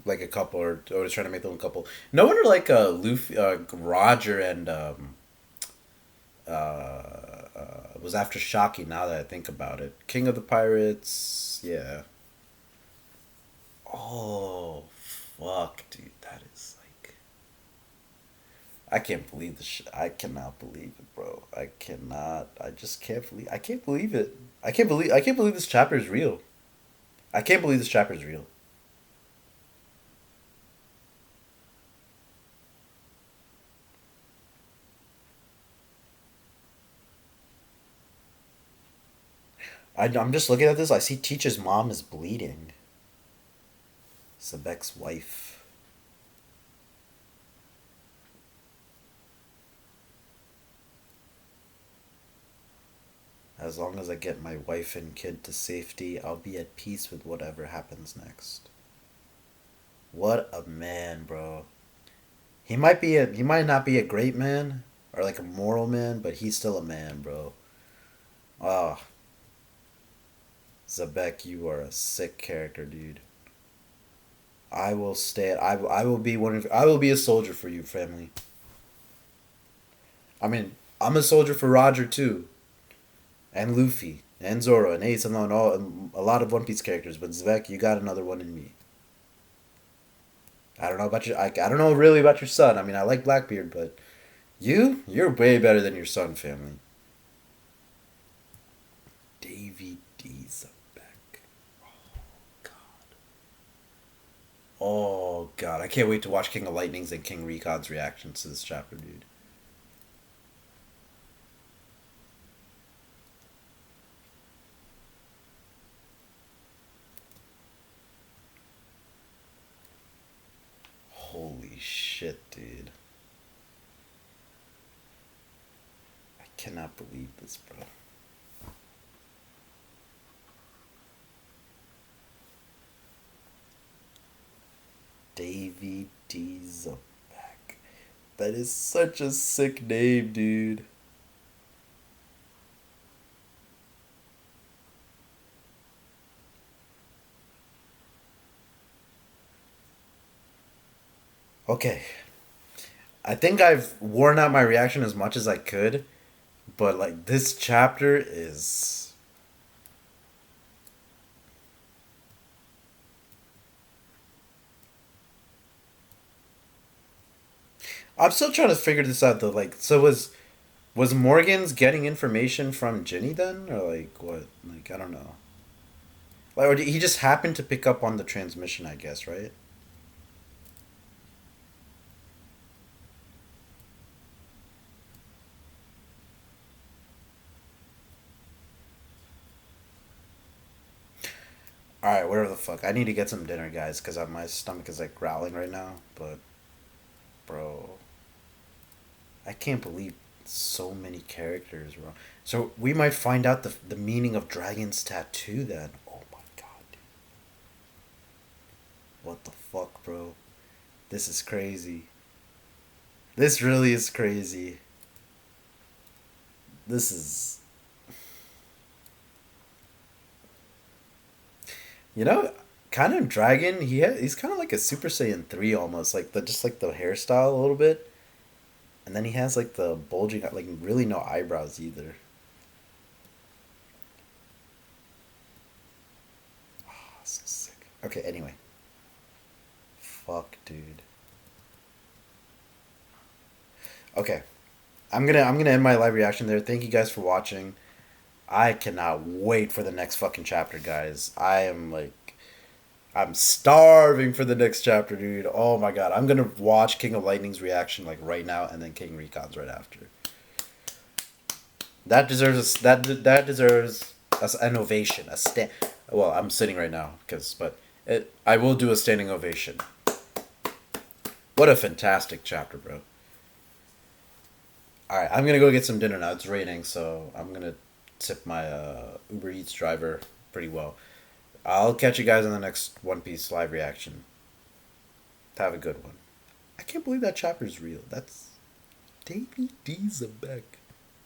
like a couple or just trying to make them a couple. No wonder like Luffy, Roger and was after Shocky. Now that I think about it, King of the Pirates, yeah. Oh, fuck, dude, that is like, I can't believe this. I cannot believe it, bro. I cannot. I just can't believe. I can't believe it. I can't believe. I can't believe this chapter is real. I can't believe this chapter is real. I'm just looking at this. I see Teach's mom is bleeding. Sebek's wife. As long as I get my wife and kid to safety, I'll be at peace with whatever happens next. What a man, bro. He might not be a great man or like a moral man, but he's still a man, bro. Oh, Zabek, you are a sick character, dude. I will stay. I will be one of. I will be a soldier for you, family. I mean, I'm a soldier for Roger too, and Luffy, and Zoro, and Ace, and all, and a lot of One Piece characters. But Zvek, you got another one in me. I don't know about your. I don't know really about your son. I mean, I like Blackbeard, but you're way better than your son, family. Davy D. Zabek. God. Oh God, I can't wait to watch King of Lightning's and King Recon's reactions to this chapter, dude. Holy shit, dude. I cannot believe this, bro. Davy D. Zabek. That is such a sick name, dude. Okay. I think I've worn out my reaction as much as I could, but like this chapter is. I'm still trying to figure this out though. Like, so was Morgan's getting information from Ginny then, or like what? Like I don't know. Like, or did he just happened to pick up on the transmission? I guess, right? All right, whatever the fuck. I need to get some dinner, guys, because my stomach is like growling right now. But bro, I can't believe so many characters, bro. So we might find out the meaning of Dragon's tattoo then. Oh my god, dude. What the fuck, bro? This is crazy. This really is crazy. This is, you know, kind of Dragon. He's kind of like a Super Saiyan 3 almost, like the just like the hairstyle a little bit, and then he has like the bulging, like really no eyebrows either. Okay, anyway. Fuck, dude. Okay. I'm gonna end my live reaction there. Thank you guys for watching. I cannot wait for the next fucking chapter, guys. I'm starving for the next chapter, dude. Oh my god. I'm gonna watch King of Lightning's reaction like right now and then King Recon's right after. That deserves an ovation, a stand. Well, I'm sitting right now, I will do a standing ovation. What a fantastic chapter, bro. All right, I'm gonna go get some dinner now. It's raining, so I'm gonna tip my Uber Eats driver pretty well. I'll catch you guys in the next One Piece live reaction. Have a good one. I can't believe that chapter's real. That's Davy D. Zabek.